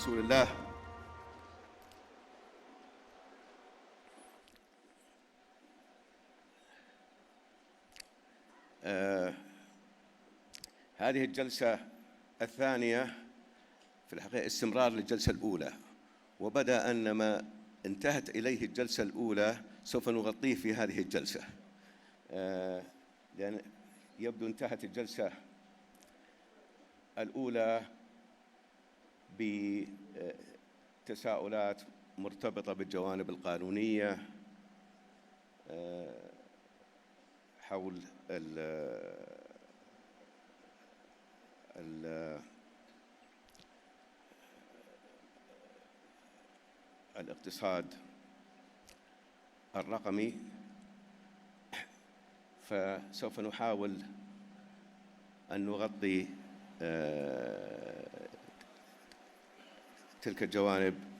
رسول الله. هذه الجلسة الثانية في الحقيقة استمرار للجلسة الأولى، وبدأ أن ما انتهت إليه الجلسة الأولى سوف نغطيه في هذه الجلسة، لأن يبدو انتهت الجلسة الأولى بتساؤلات مرتبطة بالجوانب القانونية حول الاقتصاد الرقمي، فسوف نحاول أن نغطي تلك الجوانب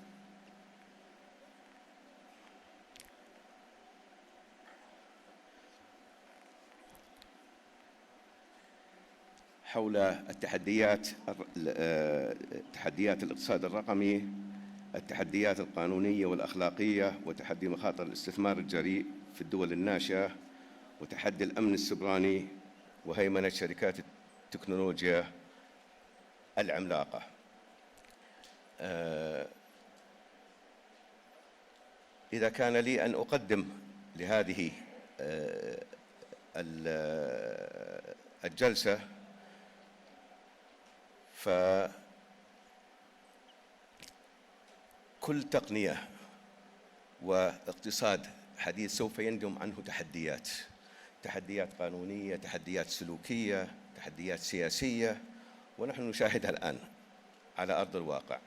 حول تحديات الاقتصاد الرقمي، التحديات القانونية والأخلاقية، وتحدي مخاطر الاستثمار الجريء في الدول الناشئة، وتحدي الأمن السيبراني، وهيمنة شركات التكنولوجيا العملاقة. إذا كان لي أن أقدم لهذه الجلسة، فكل تقنية واقتصاد حديث سوف ينجم عنه تحديات قانونية، تحديات سلوكية، تحديات سياسية، ونحن نشاهدها الآن على أرض الواقع.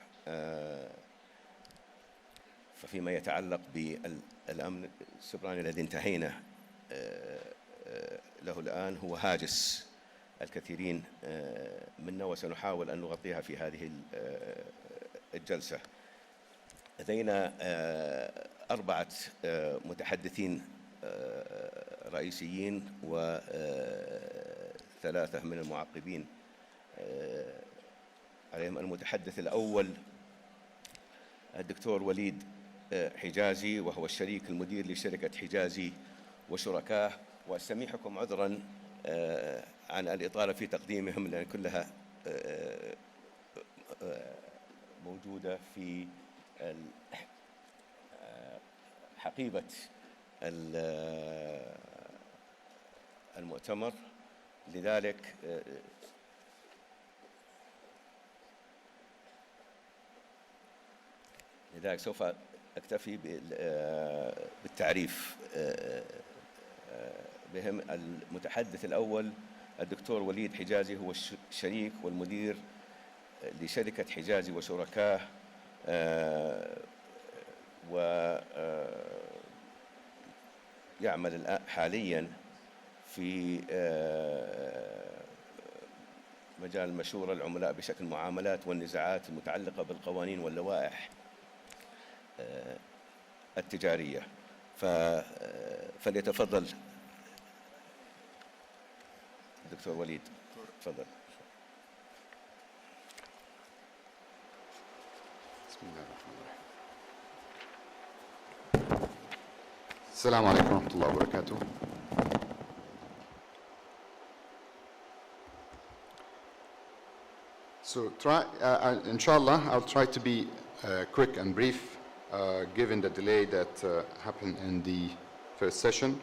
ففيما يتعلق بالأمن السيبراني الذي انتهينا له الآن، هو هاجس الكثيرين منا، وسنحاول أن نغطيها في هذه الجلسة. لدينا 4 متحدثين رئيسيين و3 من المعقبين عليهم. المتحدث الأول الدكتور وليد حجازي، وهو الشريك المدير لشركة حجازي وشركاه، وأستميحكم عذراً عن الإطالة في تقديمهم، لأن كلها موجودة في حقيبة المؤتمر. لذلك سوف أكتفي بالتعريف بهم. المتحدث الأول الدكتور وليد حجازي، هو الشريك والمدير لشركة حجازي وشركاه، ويعمل حالياً في مجال مشورة العملاء بشكل معاملات والنزاعات المتعلقة بالقوانين واللوائح التجارية. فليتفضل دكتور وليد، تفضل. بسم الله الرحمن الرحيم. السلام عليكم ورحمة الله وبركاته. So inshallah, I'll try to be quick and brief, given the delay that happened in the first session.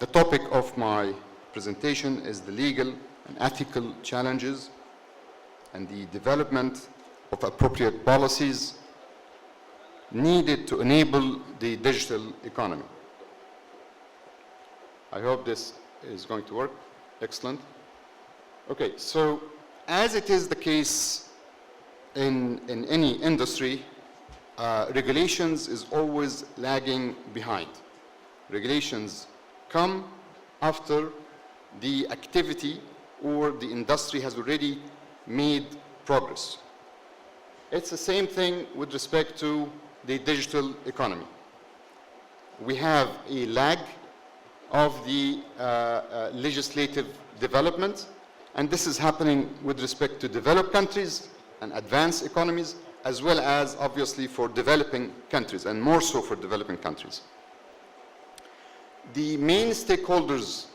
The topic of my presentation is the legal and ethical challenges and the development of appropriate policies needed to enable the digital economy. I hope this is going to work. Excellent. Okay, so as it is the case in any industry, regulations is always lagging behind. Regulations come after the activity or the industry has already made progress. It's the same thing with respect to the digital economy. We have a lag of the legislative development, And this is happening with respect to developed countries and advanced economies, as well as obviously for developing countries, and more so for developing countries. The main stakeholders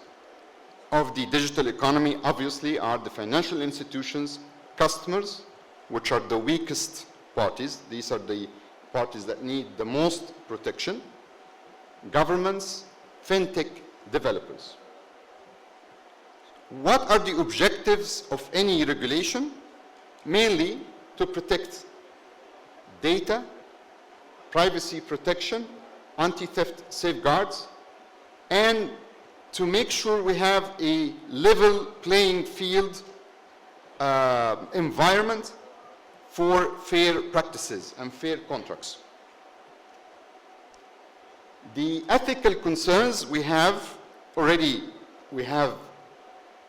of the digital economy obviously are the financial institutions, customers, which are the weakest parties. These are the parties that need the most protection, governments, fintech developers. What are the objectives of any regulation? Mainly to protect data, privacy protection, anti-theft safeguards, and to make sure we have a level playing field environment for fair practices and fair contracts. The ethical concerns we have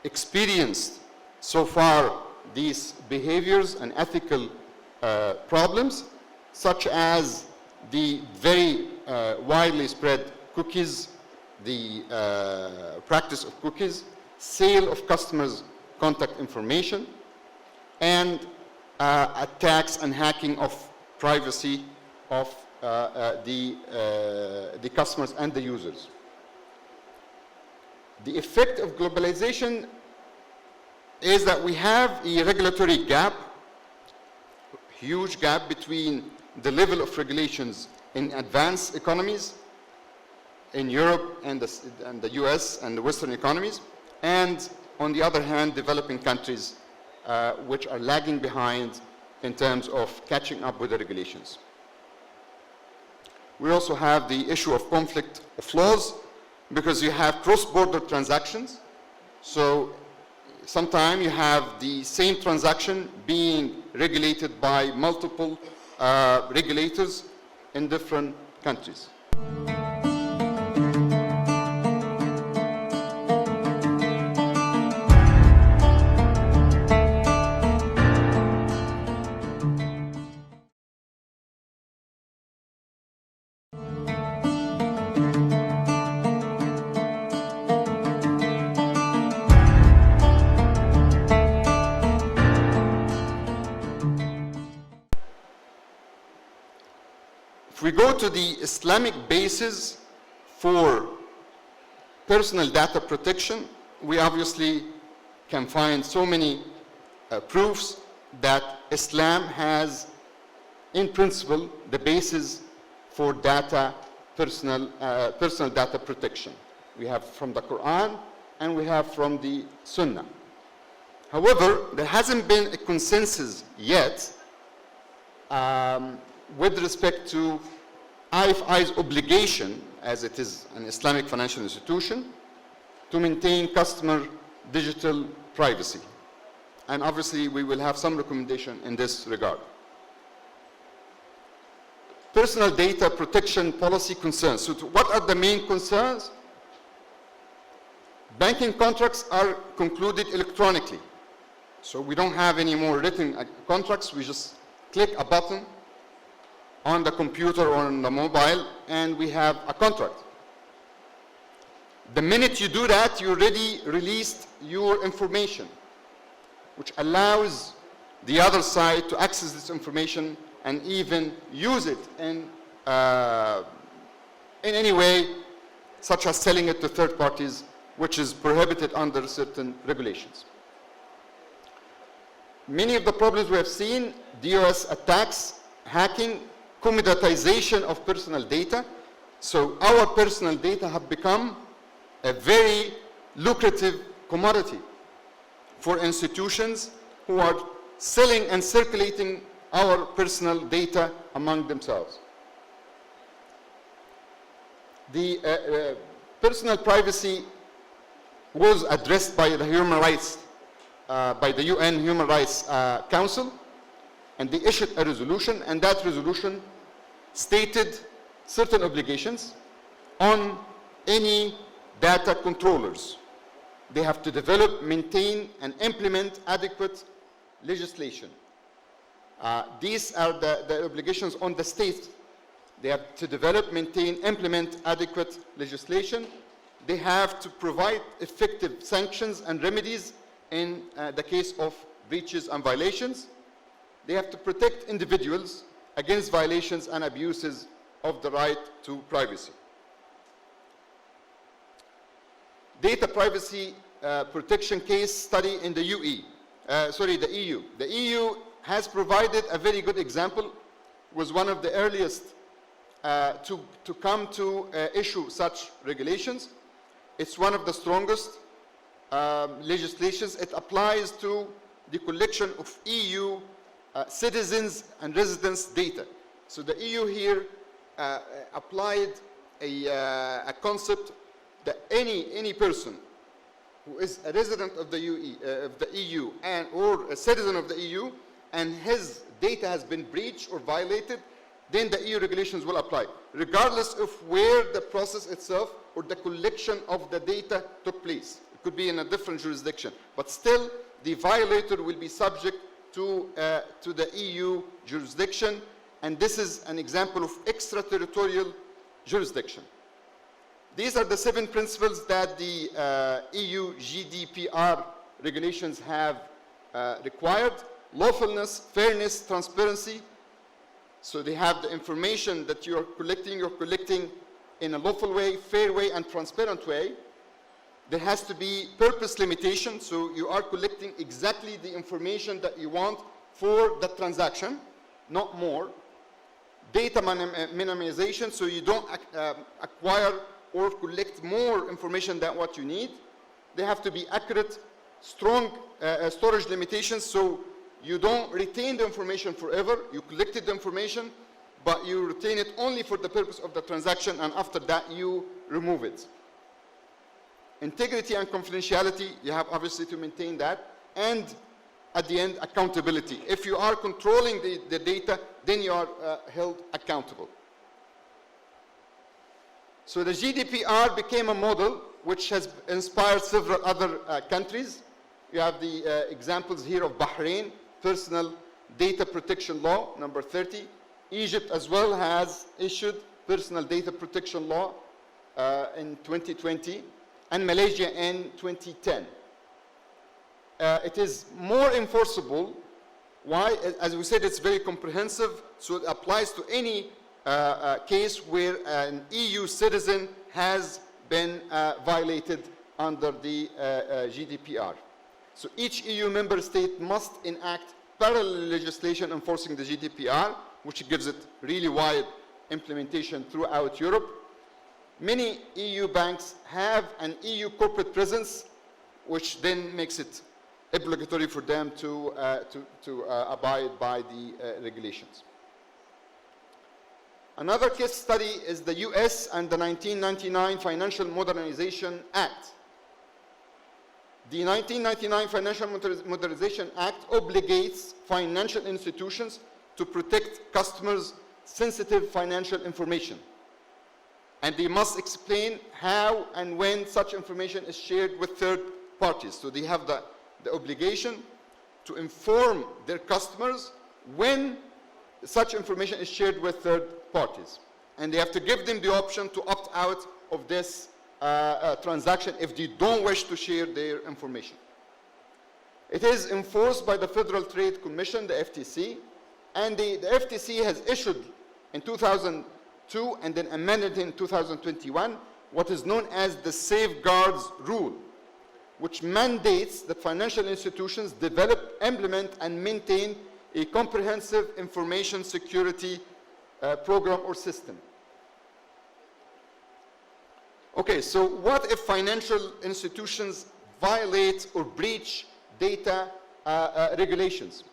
experienced so far these behaviors and ethical problems, such as the very widely spread cookies, the practice of cookies, sale of customers' contact information, and attacks and hacking of privacy of the customers and the users. The effect of globalization is that we have a regulatory gap, huge gap between the level of regulations in advanced economies in Europe and the US and the Western economies, and on the other hand, developing countries which are lagging behind in terms of catching up with the regulations. We also have the issue of conflict of laws, because you have cross-border transactions. So sometimes you have the same transaction being regulated by multiple regulators in different countries. If we go to the Islamic basis for personal data protection, we obviously can find so many proofs that Islam has, in principle, the basis for personal data protection. We have from the Quran and we have from the Sunnah. However, there hasn't been a consensus yet with respect to IFI's obligation, as it is an Islamic financial institution, to maintain customer digital privacy. And obviously, we will have some recommendation in this regard. Personal data protection policy concerns. So what are the main concerns? Banking contracts are concluded electronically. So we don't have any more written contracts. We just click a button on the computer or on the mobile, and we have a contract. The minute you do that, you already released your information, which allows the other side to access this information and even use it in any way, such as selling it to third parties, which is prohibited under certain regulations. Many of the problems we have seen, DOS attacks, hacking, commoditization of personal data. So our personal data have become a very lucrative commodity for institutions who are selling and circulating our personal data among themselves. The personal privacy was addressed by the human rights, by the UN Human Rights Council, and they issued a resolution, and that resolution stated certain obligations on any data controllers. They have to develop, maintain, and implement adequate legislation. These are the obligations on the state. They have to develop, maintain, implement adequate legislation. They have to provide effective sanctions and remedies in the case of breaches and violations. They have to protect individuals against violations and abuses of the right to privacy. Data privacy protection case study in the EU. The EU has provided a very good example, was one of the earliest to come to issue such regulations. It's one of the strongest legislations. It applies to the collection of EU citizens and residents' data. So the EU here applied a concept that any person who is a resident of the EU and or a citizen of the EU and his data has been breached or violated, then the EU regulations will apply, regardless of where the process itself or the collection of the data took place. It could be in a different jurisdiction, but still the violator will be subject to the EU jurisdiction, and this is an example of extraterritorial jurisdiction. These are the 7 principles that the EU GDPR regulations have required: lawfulness, fairness, transparency. So they have the information that you're collecting in a lawful way, fair way, and transparent way. There has to be purpose limitation, so you are collecting exactly the information that you want for the transaction, not more. Data minimization, so you don't acquire or collect more information than what you need. They have to be accurate. Strong storage limitations, so you don't retain the information forever. You collected the information, but you retain it only for the purpose of the transaction, and after that you remove it. Integrity and confidentiality, you have obviously to maintain that. And at the end, accountability. If you are controlling the data, then you are held accountable. So the GDPR became a model which has inspired several other countries. You have the examples here of Bahrain, Personal Data Protection Law, number 30. Egypt as well has issued Personal Data Protection Law in 2020, and Malaysia in 2010. It is more enforceable. Why? As we said, it's very comprehensive, so it applies to any case where an EU citizen has been violated under the GDPR. So each EU member state must enact parallel legislation enforcing the GDPR, which gives it really wide implementation throughout Europe. Many EU banks have an EU corporate presence, which then makes it obligatory for them to abide by the regulations. Another case study is the US and the 1999 Financial Modernization Act. The 1999 Financial Modernization Act obligates financial institutions to protect customers' sensitive financial information. And they must explain how and when such information is shared with third parties. So they have the obligation to inform their customers when such information is shared with third parties. And they have to give them the option to opt out of this transaction if they don't wish to share their information. It is enforced by the Federal Trade Commission, the FTC, and the FTC has issued in 2002 and then amended in 2021 what is known as the Safeguards Rule, which mandates that financial institutions develop, implement, and maintain a comprehensive information security program or system. Okay, so what if financial institutions violate or breach data regulations?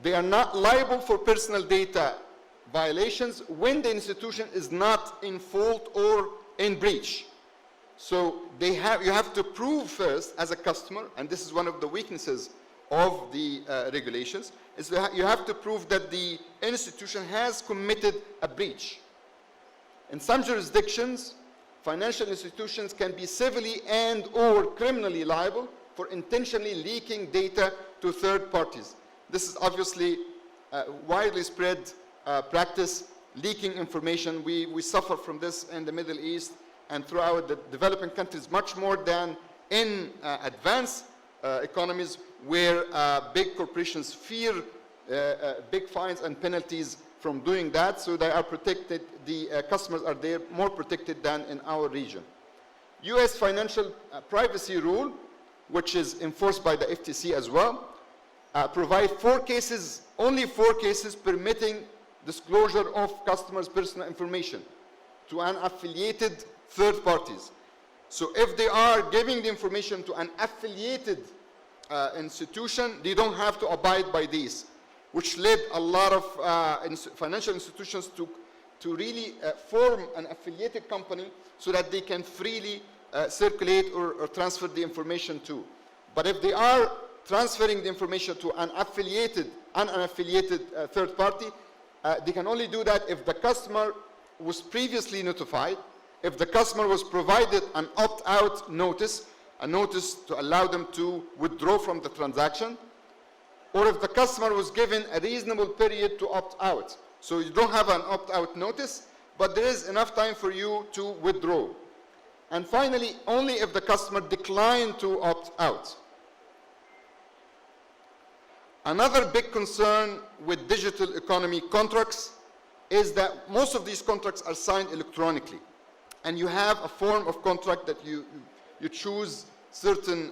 They are not liable for personal data violations when the institution is not in fault or in breach. So you have to prove first as a customer, and this is one of the weaknesses of the regulations, is that you have to prove that the institution has committed a breach. In some jurisdictions, financial institutions can be civilly and or criminally liable for intentionally leaking data to third parties. This is obviously widely spread practice, leaking information. We suffer from this in the Middle East and throughout the developing countries much more than in advanced economies where big corporations fear big fines and penalties from doing that, so they are protected, the customers are there more protected than in our region. US financial privacy rule, which is enforced by the FTC as well, provide only four cases permitting disclosure of customers' personal information to unaffiliated third parties. So if they are giving the information to an affiliated institution, they don't have to abide by these, which led a lot of financial institutions to really form an affiliated company so that they can freely circulate or transfer the information to. But if they are transferring the information to an unaffiliated third party, they can only do that if the customer was previously notified, if the customer was provided an opt-out notice, a notice to allow them to withdraw from the transaction, or if the customer was given a reasonable period to opt out. So you don't have an opt-out notice, but there is enough time for you to withdraw. And finally, only if the customer declined to opt out. Another big concern with digital economy contracts is that most of these contracts are signed electronically. And you have a form of contract that you choose certain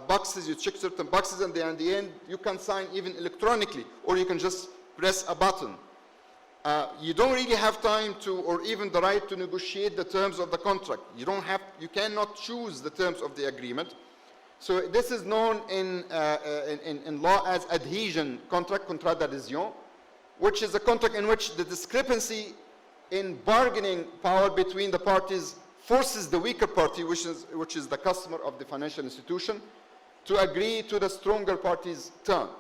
boxes, you check certain boxes, and then in the end, you can sign even electronically, or you can just press a button. You don't really have time to, or even the right to negotiate the terms of the contract. You cannot choose the terms of the agreement. So this is known in law as adhesion contract, contrat d'adhésion, which is a contract in which the discrepancy in bargaining power between the parties forces the weaker party, which is the customer of the financial institution, to agree to the stronger party's terms.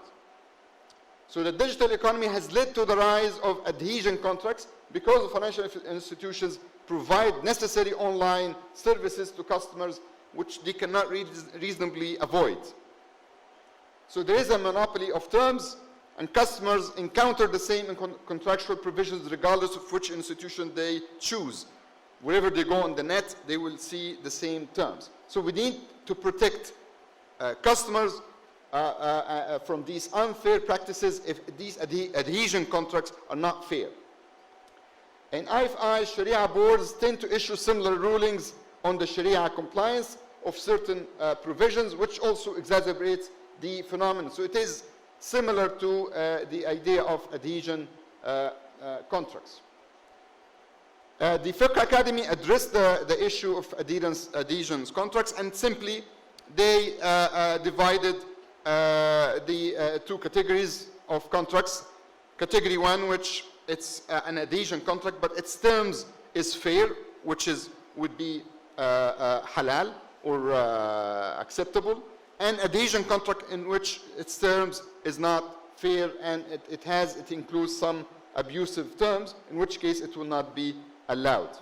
So the digital economy has led to the rise of adhesion contracts because the financial institutions provide necessary online services to customers which they cannot reasonably avoid. So there is a monopoly of terms, and customers encounter the same contractual provisions regardless of which institution they choose. Wherever they go on the net, they will see the same terms. So we need to protect customers from these unfair practices if these adhesion contracts are not fair. In IFI, Sharia boards tend to issue similar rulings on the Sharia compliance of certain provisions, which also exacerbates the phenomenon. So it is similar to the idea of adhesion contracts. The Fiqh Academy addressed the issue of adhesions contracts, and simply they divided the two categories of contracts. Category one, which it's an adhesion contract, but its terms is fair, which would be halal or acceptable, and adhesion contract in which its terms is not fair and it includes some abusive terms, in which case it will not be allowed.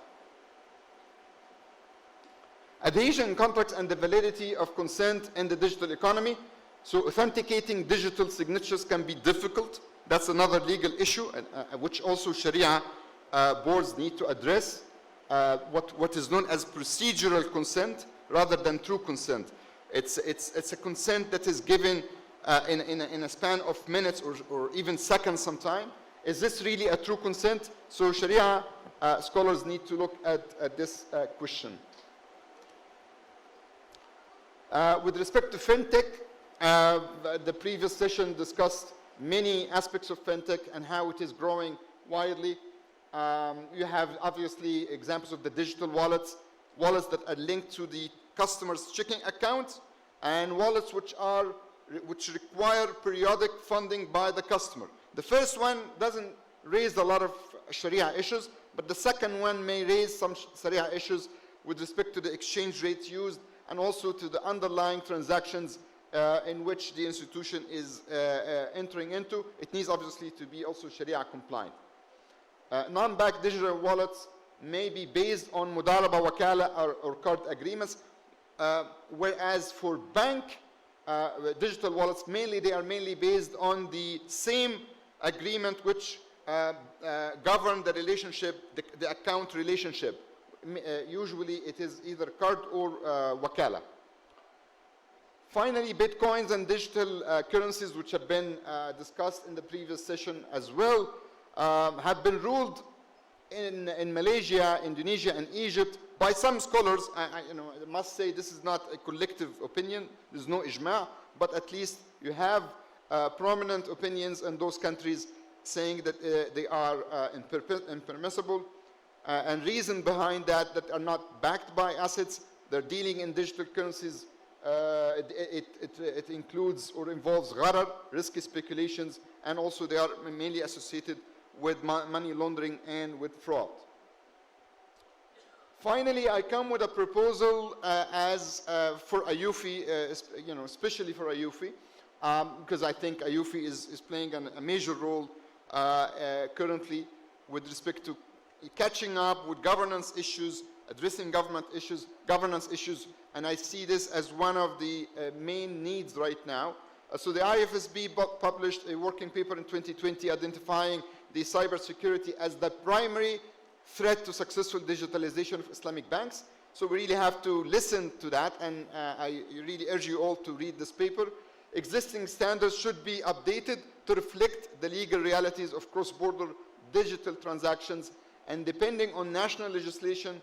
Adhesion contracts and the validity of consent in the digital economy. So authenticating digital signatures can be difficult. That's another legal issue, which also Sharia boards need to address. What is known as procedural consent rather than true consent. It's a consent that is given in a span of minutes or even seconds sometime. Is this really a true consent? So Sharia scholars need to look at this question. With respect to fintech, the previous session discussed many aspects of fintech and how it is growing widely. You have obviously examples of the digital wallets that are linked to the customer's checking account, and wallets which require periodic funding by the customer. The first one doesn't raise a lot of Sharia issues, but the second one may raise some Sharia issues with respect to the exchange rates used and also to the underlying transactions in which the institution is entering into. It needs obviously to be also Sharia compliant. Non-backed digital wallets may be based on mudaraba, wakala, or card agreements, whereas for bank digital wallets, they are mainly based on the same agreement which govern the relationship, the account relationship. Usually it is either card or wakala. Finally, Bitcoins and digital currencies, which have been discussed in the previous session as well, have been ruled in Malaysia, Indonesia, and Egypt by some scholars. I must say this is not a collective opinion. There's no ijma', but at least you have prominent opinions in those countries saying that they are impermissible, and reason behind that are not backed by assets. They're dealing in digital currencies. It includes or involves gharar, risky speculations, and also they are mainly associated with money laundering and with fraud. Finally, I come with a proposal for AYUFI, especially for AYUFI, because I think AYUFI is playing a major role currently with respect to catching up with governance issues, addressing governance issues, and I see this as one of the main needs right now. So the IFSB published a working paper in 2020 identifying the cybersecurity as the primary threat to successful digitalization of Islamic banks. So we really have to listen to that, and I really urge you all to read this paper. Existing standards should be updated to reflect the legal realities of cross-border digital transactions, and depending on national legislation,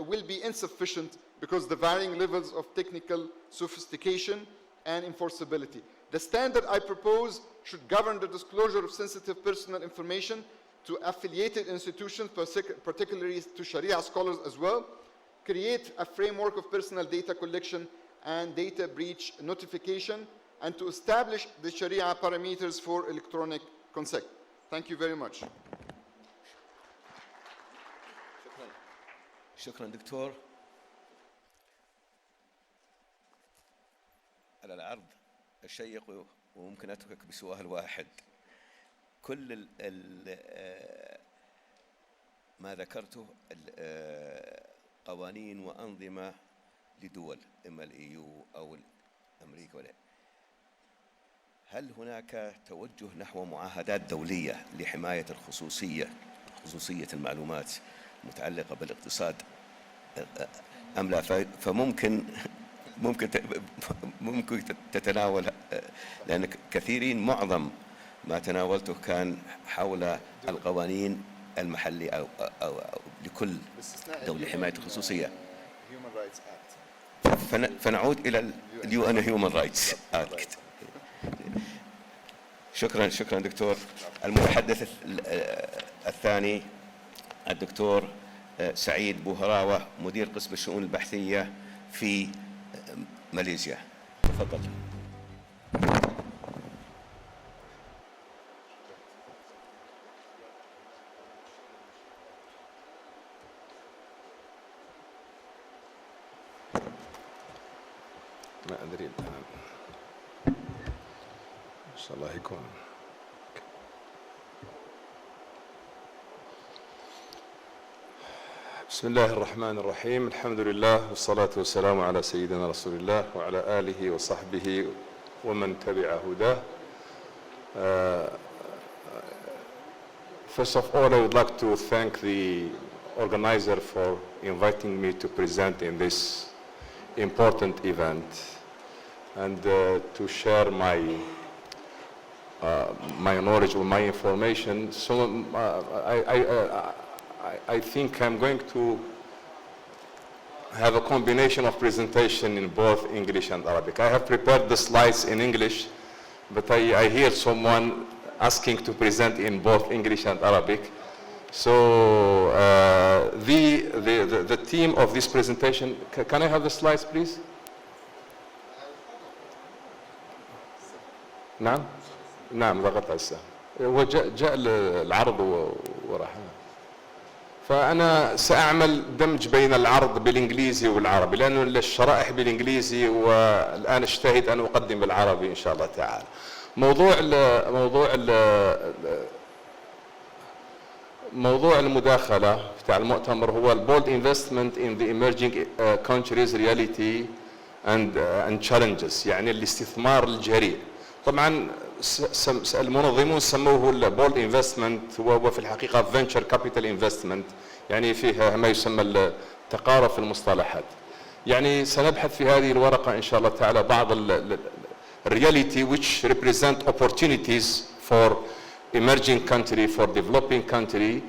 will be insufficient because the varying levels of technical sophistication and enforceability. The standard I propose should govern the disclosure of sensitive personal information to affiliated institutions, particularly to Sharia scholars as well, create a framework of personal data collection and data breach notification, and to establish the Sharia parameters for electronic consent. Thank you very much. شكرا دكتور على العرض الشيق، وممكن أترك بسؤال واحد. كل ما ذكرته قوانين وأنظمة لدول، إما الإيو أو أمريكا ولا، هل هناك توجه نحو معاهدات دولية لحماية خصوصية المعلومات متعلقة بالاقتصاد أم لا؟ فممكن تتناول، لأن كثيرين معظم ما تناولته كان حول القوانين المحلية أو لكل دولة حماية الخصوصية. فنعود إلى UN Human Rights Act. شكرا دكتور. المتحدث الثاني الدكتور سعيد بوهراوة، مدير قسم الشؤون البحثية في ماليزيا. تفضل. ما أدري الآن إن شاء الله يكون. بسم الله الرحمن الرحيم. الحمد لله والصلاة والسلام على سيدنا رسول الله وعلى آله وصحبه ومن تبع هداه. First of all, I would like to thank the organizer for inviting me to present in this important event and to share my knowledge or my information. So I think I'm going to have a combination of presentation in both English and Arabic. I have prepared the slides in English, but I hear someone asking to present in both English and Arabic. So the theme of this presentation, can I have the slides please? نعم ضغط هسه هو جاء العرض وراح. فأنا سأعمل دمج بين العرض بالإنجليزي والعربي، لأنه الشرائح بالإنجليزي والآن اجتهد أن أقدم بالعربي إن شاء الله تعالى. موضوع المداخلة بتاع المؤتمر هو bold investment in the emerging countries reality and challenges، يعني الاستثمار الجريء. طبعا المنظمون سموه bold investment، وهو في الحقيقة venture capital investment، يعني فيها ما يسمى التقارب في المصطلحات. يعني سنبحث في هذه الورقة إن شاء الله تعالى بعض reality which represent opportunities for emerging country, for developing country,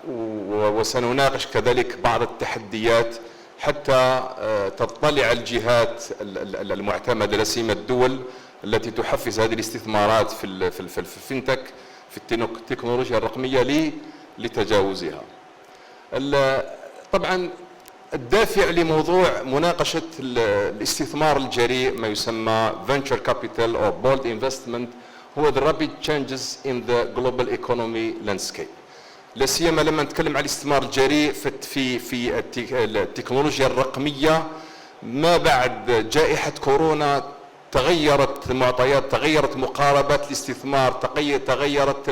وسنناقش كذلك بعض التحديات حتى تطلع الجهات المعتمدة لا سيما الدول التي تحفز هذه الاستثمارات في الفينتك في التكنولوجيا الرقمية لتجاوزها. طبعا الدافع لموضوع مناقشة الاستثمار الجريء ما يسمى venture capital or bold investment هو the rapid changes in the global economy landscape. لا سيما لما نتكلم عن الاستثمار الجريء في التكنولوجيا الرقمية ما بعد جائحة كورونا تغيرت المعطيات، تغيرت مقاربات الاستثمار، تغيرت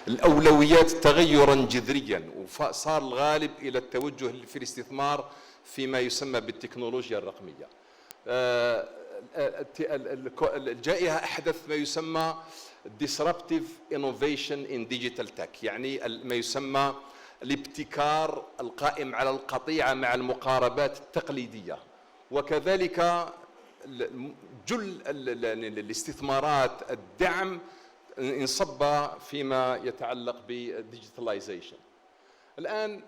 الأولويات تغيرا جذريا، وصار الغالب إلى التوجه في الاستثمار فيما يسمى بالتكنولوجيا الرقمية. الجائحة أحدث ما يسمى disruptive innovation in digital tech، يعني ما يسمى الابتكار القائم على القطيعة مع المقاربات التقليدية، وكذلك جل الاستثمارات الدعم انصب فيما يتعلق بالديجيتاليزيشن. الآن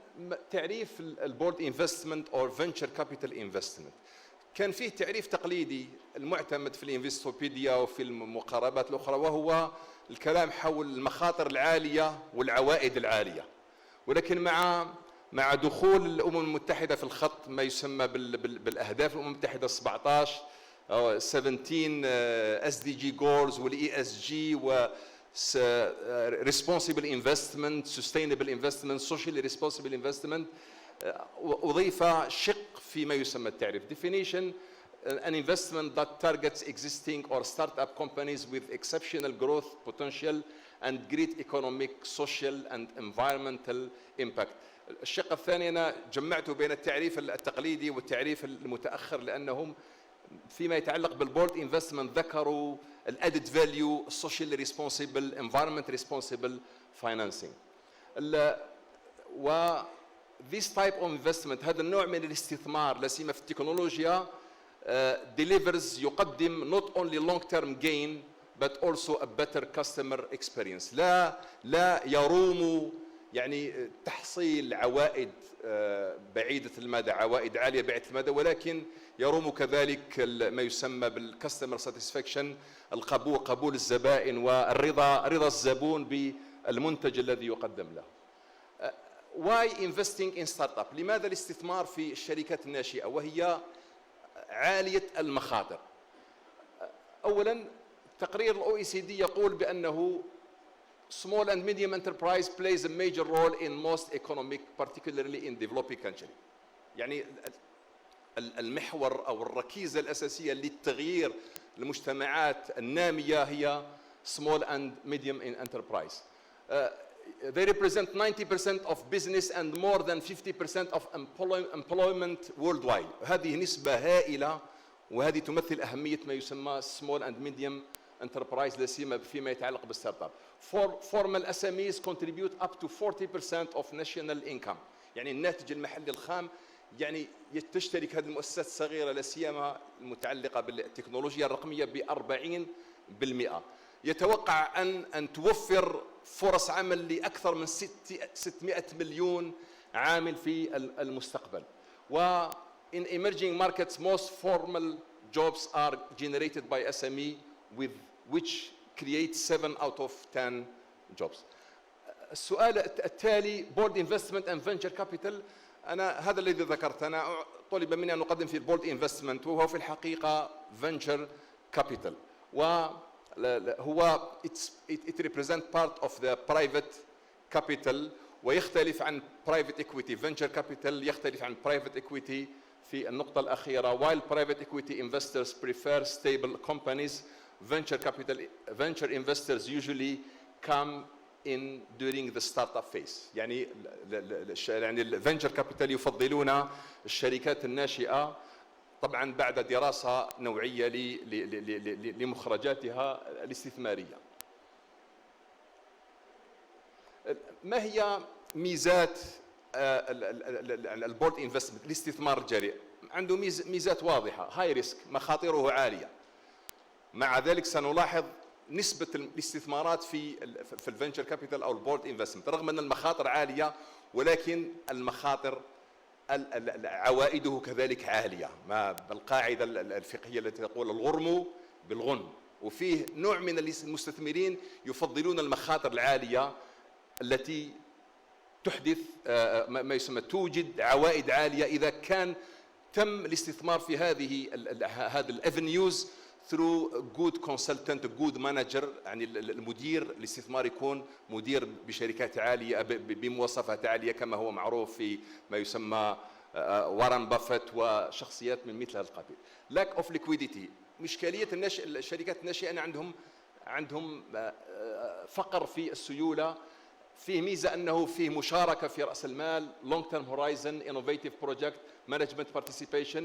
تعريف البورد انفستمنت أو فينشر كابيتال انفستمنت كان فيه تعريف تقليدي المعتمد في الانفستوبيديا وفي المقاربات الأخرى، وهو الكلام حول المخاطر العالية والعوائد العالية. ولكن مع دخول الأمم المتحدة في الخط ما يسمى بالأهداف الأمم المتحدة 17 أو 17 SDG goals والإي ESG و responsible investment, sustainable investment, socially responsible investment، أضيف شق فيما يسمى التعريف definition an investment that targets existing or startup companies with exceptional growth potential and great economic, social and environmental impact. الشق الثاني أنا جمعته بين التعريف التقليدي والتعريف المتأخر، لأنهم فيما يتعلق بالبورد انفستمنت ذكروا الادد فاليو، السوشيال ريسبونسبل، انفايرمنت ريسبونسبل فاينانسينج. و this type of investment هذا النوع من الاستثمار لا سيما في التكنولوجيا delivers يقدم not only long term gain but also a better customer experience. لا يروم يعني تحصيل عوائد بعيدة المدى، عوائد عالية بعيدة المدى، ولكن يروم كذلك ما يسمى بالكاستمر ساتسفاكشن، قبول الزبائن والرضا الزبون بالمنتج الذي يقدم له. Why investing in startup؟ لماذا الاستثمار في الشركات الناشئة وهي عالية المخاطر؟ أولاً تقرير الOECD يقول بأنه small and medium enterprise plays a major role in most economic, particularly in developing countries. يعني المحور أو الركيزة الأساسية للتغيير المجتمعات النامية هي small and medium enterprise. They represent 90% of business and more than 50% of employment worldwide. هذه نسبة هائلة، وهذه تمثل أهمية ما يسمى small and medium enterprise لا سيما فيما يتعلق بالستارت اب. Formal SMEs contribute up to 40% of national income. يعني الناتج المحلي الخام، يعني تشترك هذه المؤسسات الصغيرة لا سيما المتعلقة بالتكنولوجيا الرقمية ب40%. يتوقع أن توفر فرص عمل لأكثر من 600 مليون عامل في المستقبل. و in emerging markets most formal jobs are generated by SME which create 7 out of 10 jobs. السؤال التالي board investment and venture capital. أنا هذا الذي ذكرت، أنا طلب مني أن أقدم في البورد انفستمنت، وهو في الحقيقة venture capital، وهو it represent part of the private capital، ويختلف عن private equity. venture capital يختلف عن private equity في النقطة الأخيرة. while private equity investors prefer stable companies, venture investors usually come in during the startup phase. يعني الفينشر كابيتال يفضلون الشركات الناشئة طبعا بعد دراسة نوعية لمخرجاتها الاستثمارية. ما هي ميزات البورد انفستمنت، الاستثمار الجريء؟ عنده ميزات واضحة، هاي ريسك، مخاطره عالية. مع ذلك سنلاحظ نسبة الاستثمارات في الفنتشر كابيتال أو البورد انفستمنت رغم أن المخاطر عالية، ولكن المخاطر عوائده كذلك عالية، ما بالقاعدة الفقهية التي تقول الغرم بالغنم. وفيه نوع من المستثمرين يفضلون المخاطر العالية التي تحدث ما يسمى توجد عوائد عالية إذا كان تم الاستثمار في هذه الافنيوز through a good consultant, a good manager. يعني المدير الاستثمار يكون مدير بشركات عالية بمواصفات عالية كما هو معروف في ما يسمى وارن بافيت وشخصيات من مثل هذا القبيل. lack of liquidity، إشكالية الشركات الناشئة أن عندهم فقر في السيولة. فيه ميزة أنه فيه مشاركة في رأس المال، long term horizon, innovative project, management participation,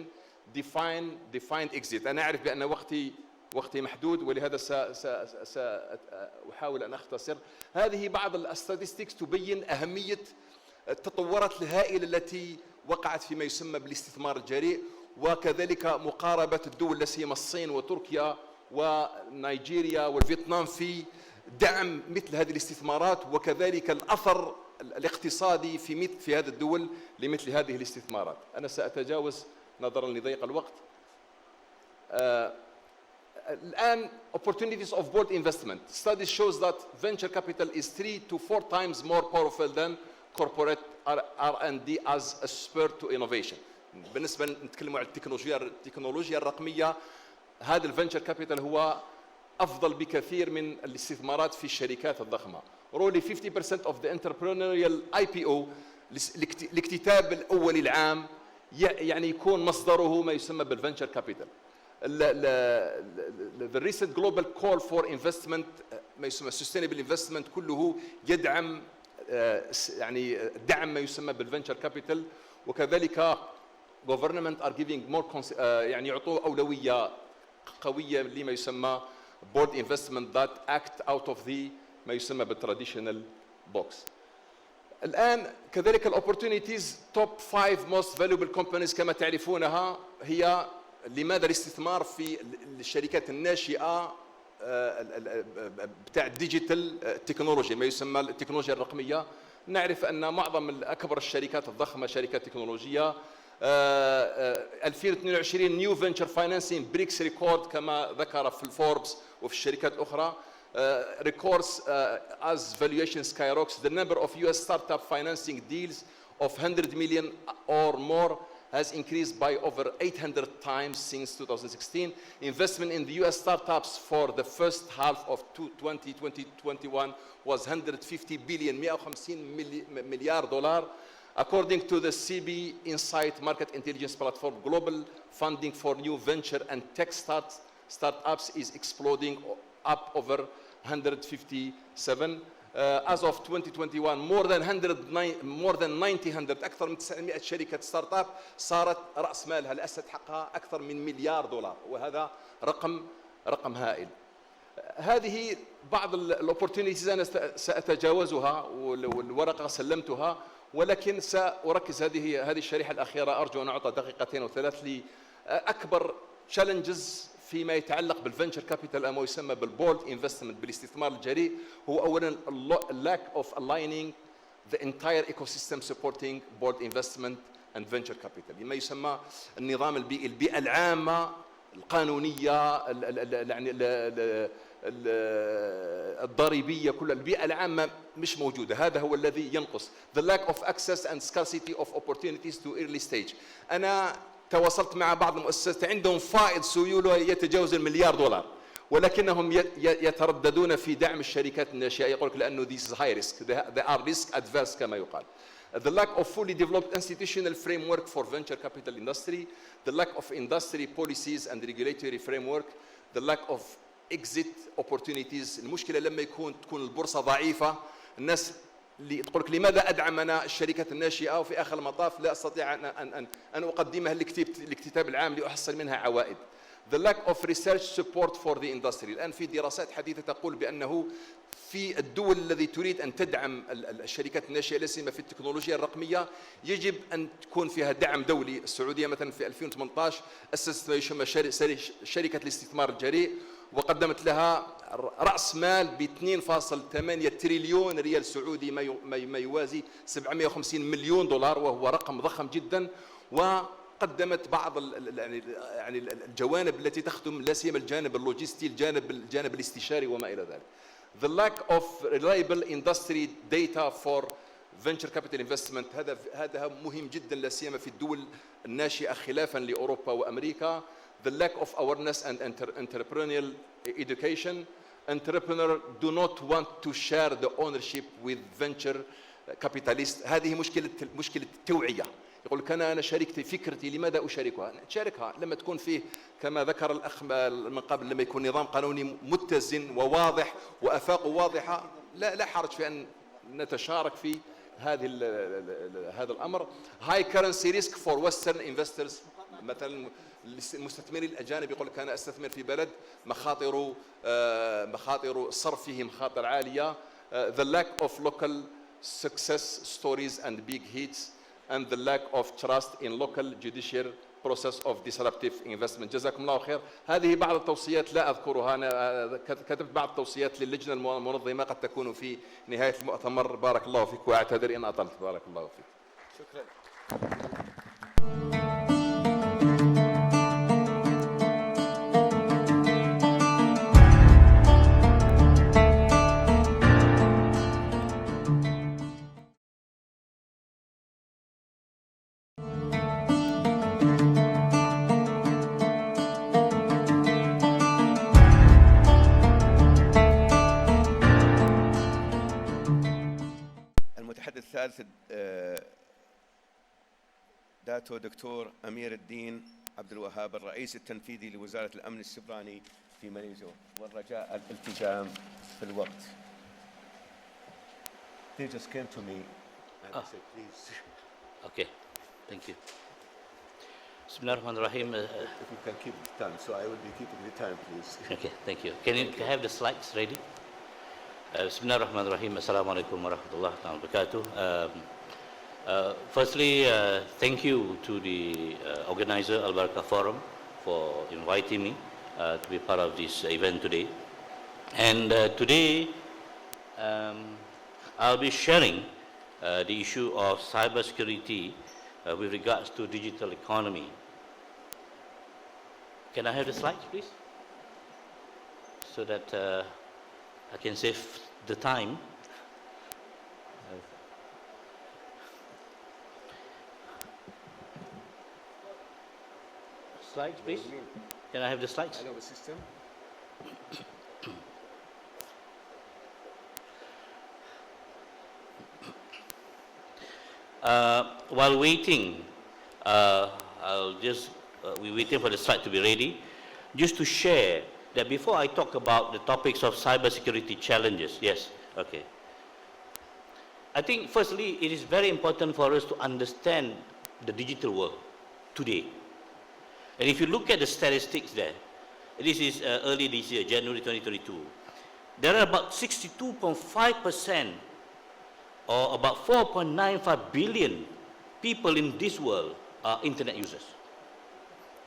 defined exit. أنا أعرف بأن وقتي محدود، ولهذا سأحاول أن أختصر. هذه بعض الستاتستكس تبين أهمية التطورات الهائلة التي وقعت فيما يسمى بالاستثمار الجريء، وكذلك مقاربة الدول لا سيما الصين وتركيا ونيجيريا والفيتنام في دعم مثل هذه الاستثمارات، وكذلك الأثر الاقتصادي في هذه الدول لمثل هذه الاستثمارات. أنا سأتجاوز نظرا لضيق الوقت. الآن opportunities of board investment. Studies shows that venture capital is 3 to 4 times more powerful than corporate R&D as a spur to innovation. بالنسبة نتكلموا عن التكنولوجيا الرقمية، هذا الفنتشر كابيتال هو أفضل بكثير من الاستثمارات في الشركات الضخمة. Roughly 50% of the entrepreneurial IPO، الاكتتاب الأولي العام يعني يكون مصدره ما يسمى بالفنتشر كابيتال. The recent global call for investment ما يسمى sustainable investment كله يدعم يعني دعم ما يسمى بالفنتشر كابيتال، وكذلك government are giving more يعني يعطوا أولوية قوية لما يسمى board investment that act out of the ما يسمى بالtraditional box. الآن كذلك الopportunities top 5 most valuable companies كما تعرفونها هي لماذا الاستثمار في الشركات الناشئة بتاع الديجيتال تكنولوجي ما يسمى التكنولوجيا الرقمية. نعرف أن معظم أكبر الشركات الضخمة شركات تكنولوجية. 2022 نيو فينتشر فاينانسينج بريكس ريكورد كما ذكر في الفوربس وفي الشركات الأخرى. records as valuation skyrockets. The number of US startup financing deals of 100 million or more has increased by over 800 times since 2016. Investment in the US startups for the first half of 2021 was 150 billion, 150 مليار دولار. According to the CB Insight Market Intelligence Platform, global funding for new venture and tech startups is exploding up over 157. As of 2021, more than 900 أكثر من 900 شركة ستارت اب صارت رأس مالها الأسد حقها أكثر من مليار دولار، وهذا رقم هائل. هذه بعض الأوبورتونيتيز أنا سأتجاوزها والورقة سلمتها، ولكن سأركز هذه الشريحة الأخيرة. أرجو أن أعطى دقيقتين أو ثلاث لأكبر challenges فيما يتعلق بالفنتشر كابيتال أو ما يسمى بالبورد انفستمنت بالاستثمار الجريء. هو أولا lack of aligning the entire ecosystem supporting board investment and venture capital، ما يسمى النظام البيئي، البيئة العامة القانونية يعني الضريبية، كل البيئة العامة مش موجودة. هذا هو الذي ينقص. The lack of access and scarcity of opportunities to early stage. أنا تواصلت مع بعض المؤسسات عندهم فائض سيولة يتجاوز المليار دولار، ولكنهم يترددون في دعم الشركات الناشئة. يقول لك لأنه this is high risk, they are risk adverse كما يقال. The lack of fully developed institutional framework for venture capital industry, the lack of industry policies and regulatory framework, the lack of exit opportunities. المشكلة لما تكون البورصة ضعيفة، الناس اللي تقول لك لماذا أدعم أنا الشركات الناشئة وفي آخر المطاف لا أستطيع أن أقدمها الاكتتاب العام لأحصل منها عوائد. The lack of research support for the industry. الآن في دراسات حديثة تقول بأنه في الدول التي تريد أن تدعم الشركات الناشئة لا سيما في التكنولوجيا الرقمية يجب أن تكون فيها دعم دولي. السعودية مثلا في 2018 أسست ما يسمى شركة الاستثمار الجريء وقدمت لها رأس مال ب 2.8 تريليون ريال سعودي ما يوازي 750 مليون دولار وهو رقم ضخم جدا. وقدمت بعض يعني الجوانب التي تخدم لا سيما الجانب اللوجستي الجانب الاستشاري وما إلى ذلك. The lack of reliable industry data for venture capital investment هذا مهم جدا لا سيما في الدول الناشئة خلافا لأوروبا وأمريكا. The lack of awareness and entrepreneurial education. Entrepreneurs do not want to share the ownership with venture capitalists. هذه مشكلة التوعية. يقول لك أنا شاركت فكرتي لماذا أشاركها؟ تشاركها لما تكون فيه كما ذكر الأخ من قبل لما يكون نظام قانوني متزن وواضح وآفاقه واضحة لا حرج في أن نتشارك في هذا الأمر. High currency risk for Western investors. مثلا المستثمرين الأجانب يقول لك أنا أستثمر في بلد مخاطر صرفه مخاطر عالية. The lack of local success stories and big hits and the lack of trust in local judicial process of disruptive investment. جزاكم الله خير. هذه بعض التوصيات لا أذكرها، أنا كتبت بعض التوصيات للجنة المنظمة قد تكون في نهاية المؤتمر. بارك الله فيك وأعتذر إن أطلت. بارك الله فيك. شكرا. الثالث داتو دكتور أمير الدين عبد الوهاب الرئيس التنفيذي لوزارة الأمن السيبراني في ماليزيا، والرجاء الالتزام في الوقت. They just came to me and I said, please. Okay, thank you. Bismillahirrahmanirrahim. If you can keep the time, so I will be keeping the time, please. Okay, thank you. Can you have the slides ready? Bismillahirrahmanirrahim. Assalamu alaikum wa rahmatullahi wa barakatuh. Firstly, thank you to the organizer, Al-Barkah Forum, for inviting me to be part of this event today. And today, I'll be sharing the issue of cybersecurity with regards to digital economy. Can I have the slides, please? So that I can save the time. Slides, please. Can I have the slides? I know the system. While waiting, we're waiting for the slide to be ready, just to share that before I talk about the topics of cybersecurity challenges, yes, okay. I think firstly, it is very important for us to understand the digital world today. And if you look at the statistics there, this is early this year, January 2022, there are about 62.5% or about 4.95 billion people in this world are internet users.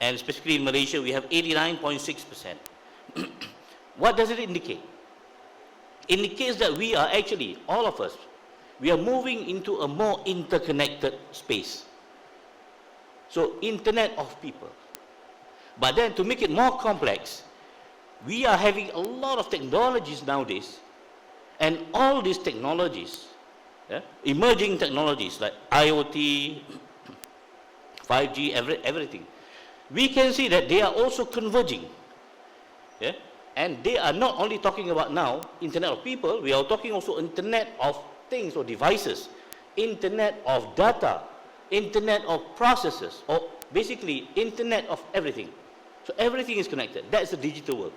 And specifically in Malaysia, we have 89.6%. What does it indicate? It indicates that we are actually, all of us, we are moving into a more interconnected space. So, internet of people. But then to make it more complex, we are having a lot of technologies nowadays, and all these technologies, emerging technologies like IoT, 5G, everything, we can see that they are also converging. Yeah? And they are not only talking about now internet of people, we are talking also internet of things or devices, internet of data, internet of processes, or basically internet of everything. So everything is connected. That's the digital world.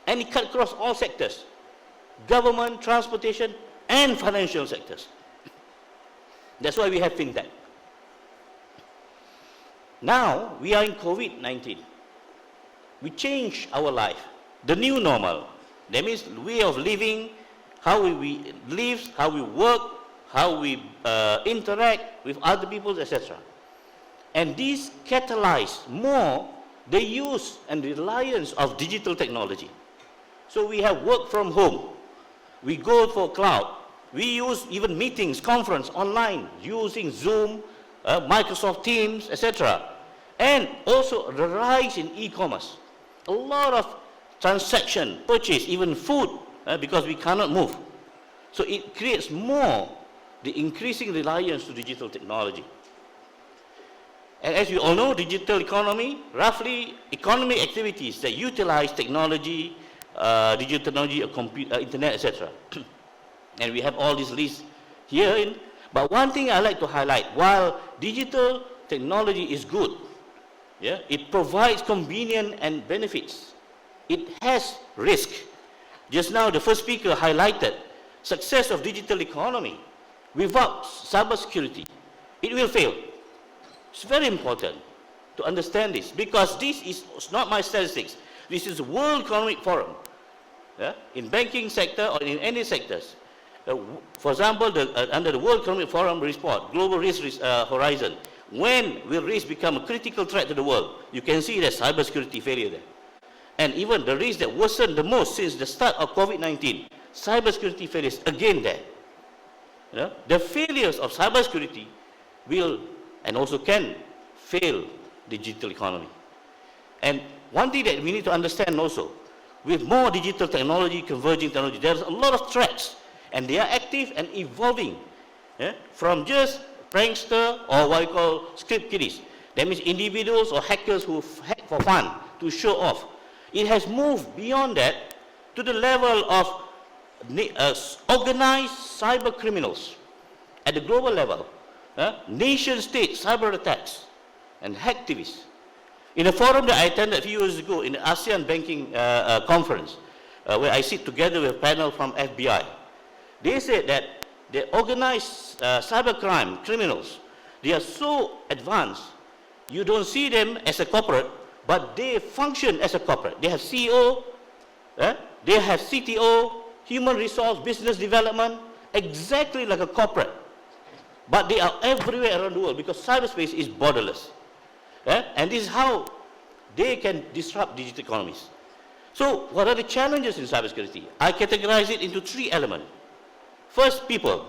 And it cuts across all sectors, government, transportation, and financial sectors. That's why we have fintech. Now, we are in COVID-19. we change our life. The new normal, that means the way of living, how we live, how we work, how we interact with other people, etc. And these catalyze more the use and reliance of digital technology. So we have work from home, we go for cloud, we use even meetings, conference online, using Zoom, Microsoft Teams, etc. And also the rise in e-commerce. A lot of transaction, purchase, even food, because we cannot move. So it creates more the increasing reliance to digital technology. And as you all know, digital economy, roughly economic activities that utilize technology, digital technology, internet, etc. And we have all these lists here. But one thing I like to highlight, while digital technology is good, yeah, it provides convenience and benefits, it has risk. Just now, the first speaker highlighted success of digital economy. Without cybersecurity, it will fail. It's very important to understand this, because this is not my statistics. This is the World Economic Forum. Yeah? In banking sector or in any sectors. For example, under the World Economic Forum report, Global Risk Horizon, when will risk become a critical threat to the world? You can see that cybersecurity failure there. And even the risk that worsened the most since the start of COVID-19, cybersecurity failures again there. You know, the failures of cybersecurity will and also can fail the digital economy. And one thing that we need to understand also, with more digital technology, converging technology, there's a lot of threats, and they are active and evolving, from just prankster or what we call script kiddies. That means individuals or hackers who hack for fun, to show off. It has moved beyond that to the level of organized cyber criminals at the global level, nation-state cyber attacks and hacktivists. In a forum that I attended a few years ago in the ASEAN Banking Conference, where I sit together with a panel from FBI, they said that the organized cybercrime criminals, they are so advanced, you don't see them as a corporate, but they function as a corporate. They have CEO, they have CTO, human resource, business development, exactly like a corporate. But they are everywhere around the world because cyberspace is borderless. And this is how they can disrupt digital economies. So what are the challenges in cybersecurity? I categorize it into three elements. First, people.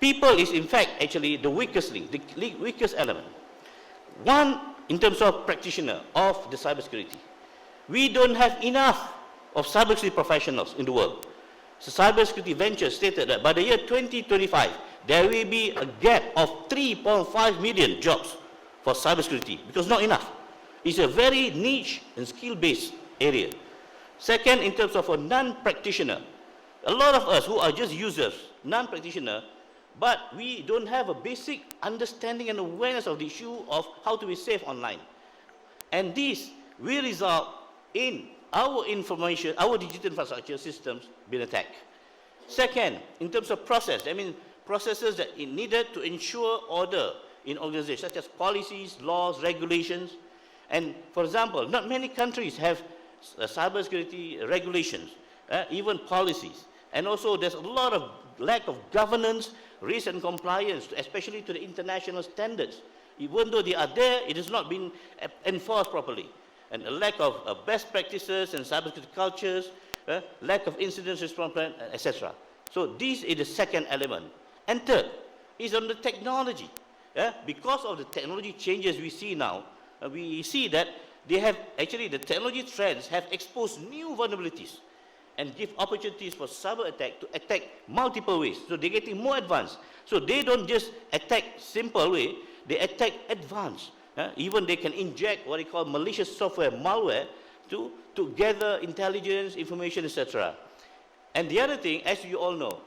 People is in fact actually the weakest link, the weakest element. One, in terms of practitioner of the cybersecurity. We don't have enough of cybersecurity professionals in the world. So Cybersecurity Ventures stated that by the year 2025, there will be a gap of 3.5 million jobs for cybersecurity, because not enough. It's a very niche and skill-based area. Second, in terms of a non-practitioner, a lot of us who are just users, non-practitioner, but we don't have a basic understanding and awareness of the issue of how to be safe online. And this will result in our information, our digital infrastructure systems being attacked. Second, in terms of process, I mean processes that are needed to ensure order in organizations, such as policies, laws, regulations. And for example, not many countries have cybersecurity regulations, even policies. And also there's a lot of lack of governance, risk and compliance, especially to the international standards. Even though they are there, it has not been enforced properly. And a lack of best practices and cybersecurity cultures, lack of incident response plan, etc. So this is the second element. And third is on the technology. Because of the technology changes we see now, we see that they have actually the technology trends have exposed new vulnerabilities and give opportunities for cyber attack to attack multiple ways. So they're getting more advanced. So they don't just attack simple way, they attack advanced. Even they can inject what they call malicious software, malware, to gather intelligence, information, etc. And the other thing, as you all know,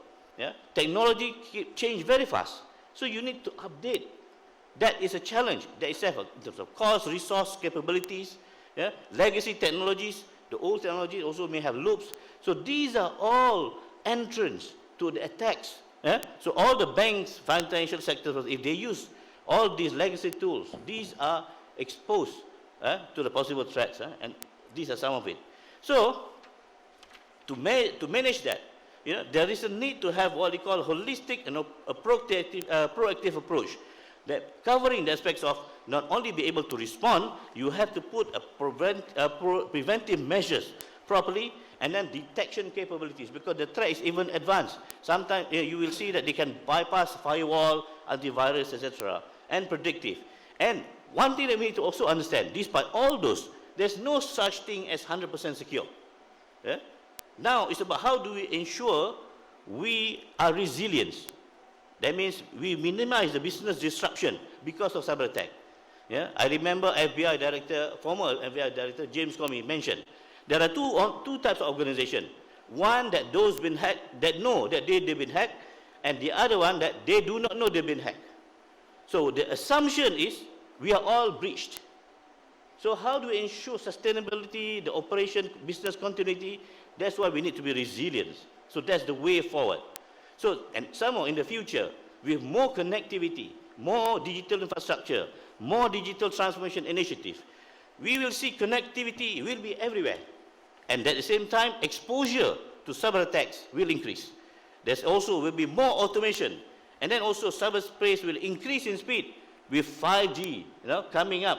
technology change very fast. So you need to update. That is a challenge that is in terms of cost, resource, capabilities, legacy technologies. The old technology also may have loops. So these are all entrance to the attacks. So all the banks, financial sectors, if they use all these legacy tools, these are exposed to the possible threats. And These are some of it. So, to manage that, there is a need to have what we call holistic and a proactive approach, that covering the aspects of not only be able to respond, you have to put preventive measures properly, and then detection capabilities, because the threat is even advanced. Sometimes you will see that they can bypass firewall, antivirus, etc., and predictive. And one thing that we need to also understand, despite all those, there's no such thing as 100% secure. Yeah? Now it's about how do we ensure we are resilient. That means we minimize the business disruption because of cyber attack. Yeah? I remember FBI Director, former FBI Director James Comey mentioned, there are two types of organization. One that those been hacked, that know that they've been hacked, and the other one that they do not know they've been hacked. So the assumption is we are all breached. So how do we ensure sustainability, the operation, business continuity? That's why we need to be resilient. So that's the way forward. So, and somehow in the future, with more connectivity, more digital infrastructure, more digital transformation initiative, we will see connectivity will be everywhere. And at the same time, exposure to cyber attacks will increase. There's also will be more automation. And then also cyberspace will increase in speed with 5G coming up.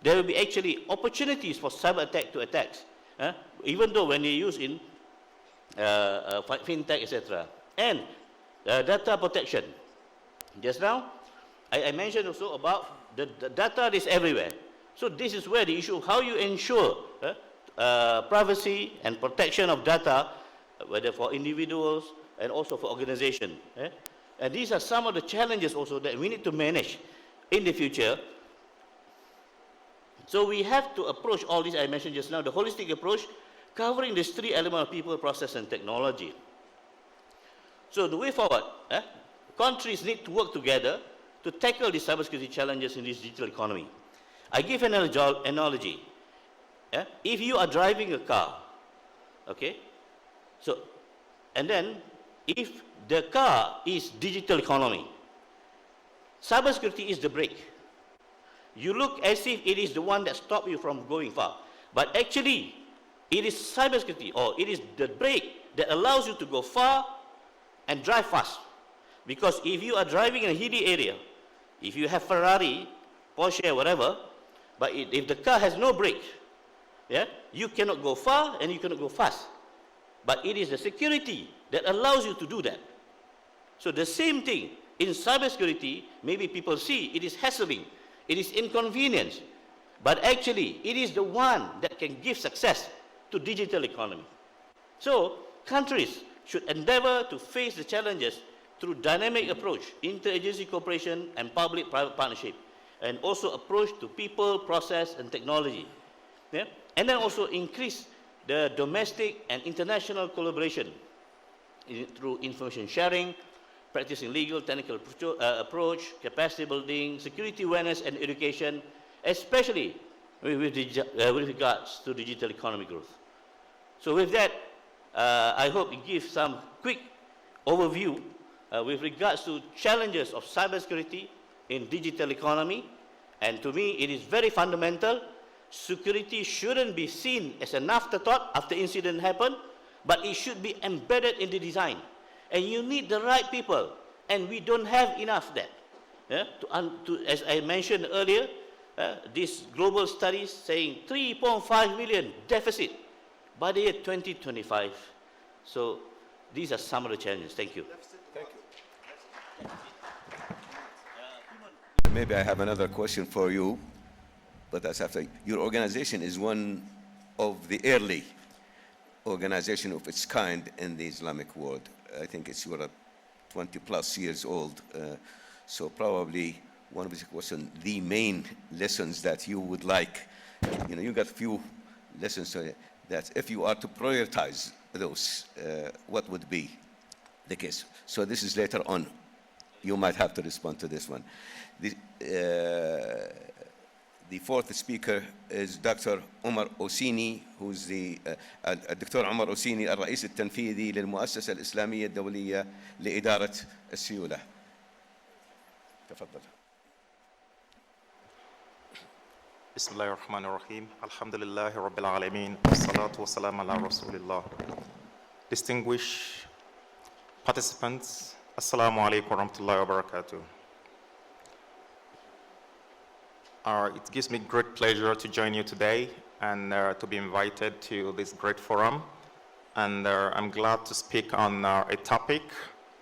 There will be actually opportunities for cyber attack to attacks, even though when they use in fintech, etc. And data protection. Just now, I mentioned also about the data is everywhere. So this is where the issue of how you ensure privacy and protection of data, whether for individuals and also for organizations. And these are some of the challenges also that we need to manage in the future. So we have to approach all this I mentioned just now, the holistic approach, covering these three elements of people, process, and technology. So the way forward, countries need to work together to tackle the cybersecurity challenges in this digital economy. I give an analogy. If you are driving a car, okay, so, and then if the car is digital economy, cybersecurity is the brake. You look as if it is the one that stops you from going far. But actually, it is cybersecurity, or it is the brake that allows you to go far and drive fast. Because if you are driving in a hilly area, if you have Ferrari, Porsche, whatever, but if the car has no brake, you cannot go far and you cannot go fast. But it is the security that allows you to do that. So the same thing in cybersecurity, maybe people see it is hassling, it is inconvenience, but actually it is the one that can give success to digital economy. So countries should endeavor to face the challenges through dynamic approach, interagency cooperation, and public-private partnership, and also approach to people, process, and technology. And then also increase the domestic and international collaboration through information sharing, practicing legal, technical approach, capacity building, security awareness, and education, especially with regards to digital economy growth. So with that, I hope it gives some quick overview with regards to challenges of cybersecurity in digital economy. And to me, it is very fundamental. Security shouldn't be seen as an afterthought after incident happen, but it should be embedded in the design. And you need the right people, and we don't have enough of that. As I mentioned earlier, these global studies saying 3.5 million deficit by the year 2025. So these are some of the challenges. Thank you. Thank you. Maybe I have another question for you, but that's after. Your organization is one of the early organization of its kind in the Islamic world. I think it's 20 plus years old. So probably one of the questions, the main lessons that you would like, you got a few lessons so that if you are to prioritize those, what would be the case? So this is later on. You might have to respond to this one. The fourth speaker is Dr. عمر أوسيني, who's the الدكتور عمر أوسيني الرئيس التنفيذي للمؤسسة الإسلامية الدولية لإدارة السيولة. تفضل. بسم الله الرحمن الرحيم الحمد لله رب العالمين والصلاة والسلام على رسول الله. Distinguished participants, Assalamu alaikum wa rahmatullahi wa barakatuh. It gives me great pleasure to join you today and to be invited to this great forum. And I'm glad to speak on a topic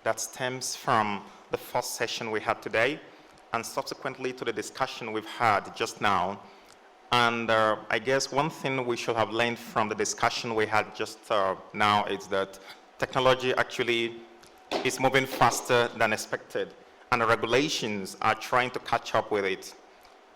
that stems from the first session we had today and subsequently to the discussion we've had just now. And I guess one thing we should have learned from the discussion we had just now is that technology actually is moving faster than expected, and the regulations are trying to catch up with it.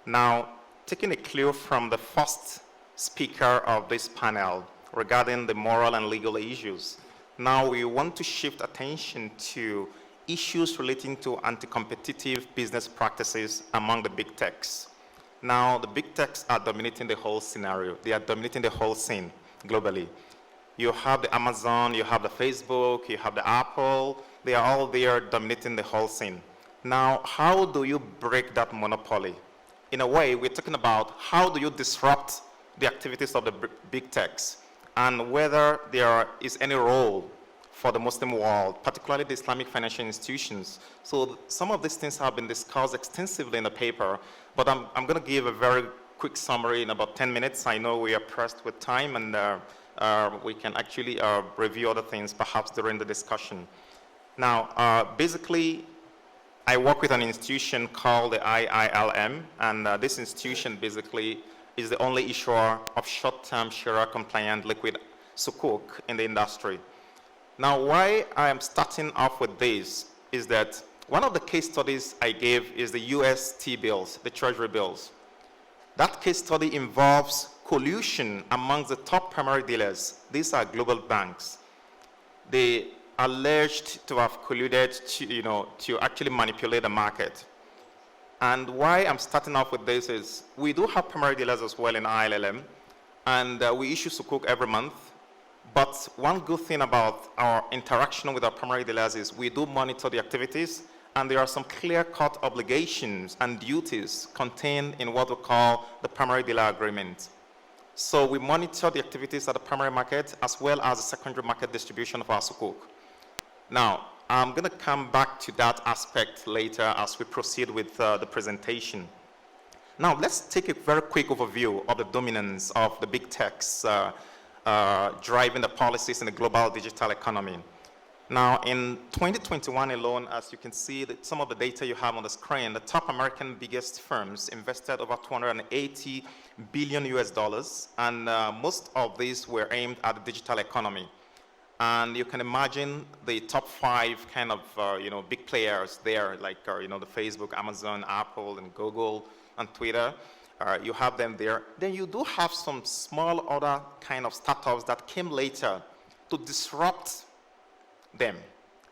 Now, taking a clue from the first speaker of this panel regarding the moral and legal issues, now we want to shift attention to issues relating to anti-competitive business practices among the big techs. Now, the big techs are dominating the whole scenario. They are dominating the whole scene globally. You have the Amazon, you have the Facebook, you have the Apple. They are all there dominating the whole scene. Now, how do you break that monopoly? In a way, we're talking about how do you disrupt the activities of the big techs and whether there is any role for the Muslim world, particularly the Islamic financial institutions. So some of these things have been discussed extensively in the paper, but I'm going to give a very quick summary in about 10 minutes. I know we are pressed with time, and we can actually review other things perhaps during the discussion. Now, basically, I work with an institution called the IILM, and this institution basically is the only issuer of short-term Sharia-compliant liquid sukuk in the industry. Now, why I am starting off with this is that one of the case studies I gave is the US T-bills, the Treasury bills. That case study involves collusion amongst the top primary dealers. These are global banks. They are alleged to have colluded to actually manipulate the market. And why I'm starting off with this is we do have primary dealers as well in ILLM, and we issue sukuk every month. But one good thing about our interaction with our primary dealers is we do monitor the activities, and there are some clear-cut obligations and duties contained in what we call the primary dealer agreement. So we monitor the activities at the primary market as well as the secondary market distribution of our sukuk. Now, I'm going to come back to that aspect later as we proceed with the presentation. Now, let's take a very quick overview of the dominance of the big techs driving the policies in the global digital economy. Now, in 2021 alone, as you can see, some of the data you have on the screen, the top American biggest firms invested over $280 billion US dollars, and most of these were aimed at the digital economy. And you can imagine the top 5 kind of big players there, like the Facebook, Amazon, Apple, and Google, and Twitter. You have them there. Then you do have some small other kind of startups that came later to disrupt them.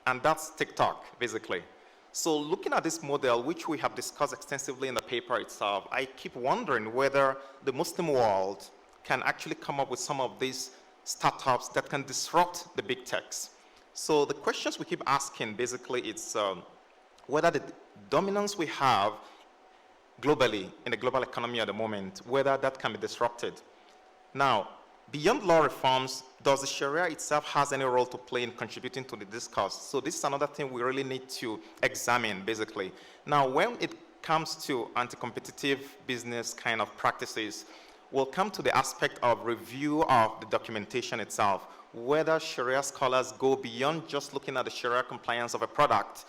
And that's TikTok, basically. So looking at this model, which we have discussed extensively in the paper itself, I keep wondering whether the Muslim world can actually come up with some of these startups that can disrupt the big techs. So the questions we keep asking, basically, it's whether the dominance we have globally, in the global economy at the moment, whether that can be disrupted. Now, beyond law reforms, does the Sharia itself has any role to play in contributing to the discourse? So this is another thing we really need to examine, basically. Now, when it comes to anti-competitive business kind of practices, we'll come to the aspect of review of the documentation itself, whether Sharia scholars go beyond just looking at the Sharia compliance of a product,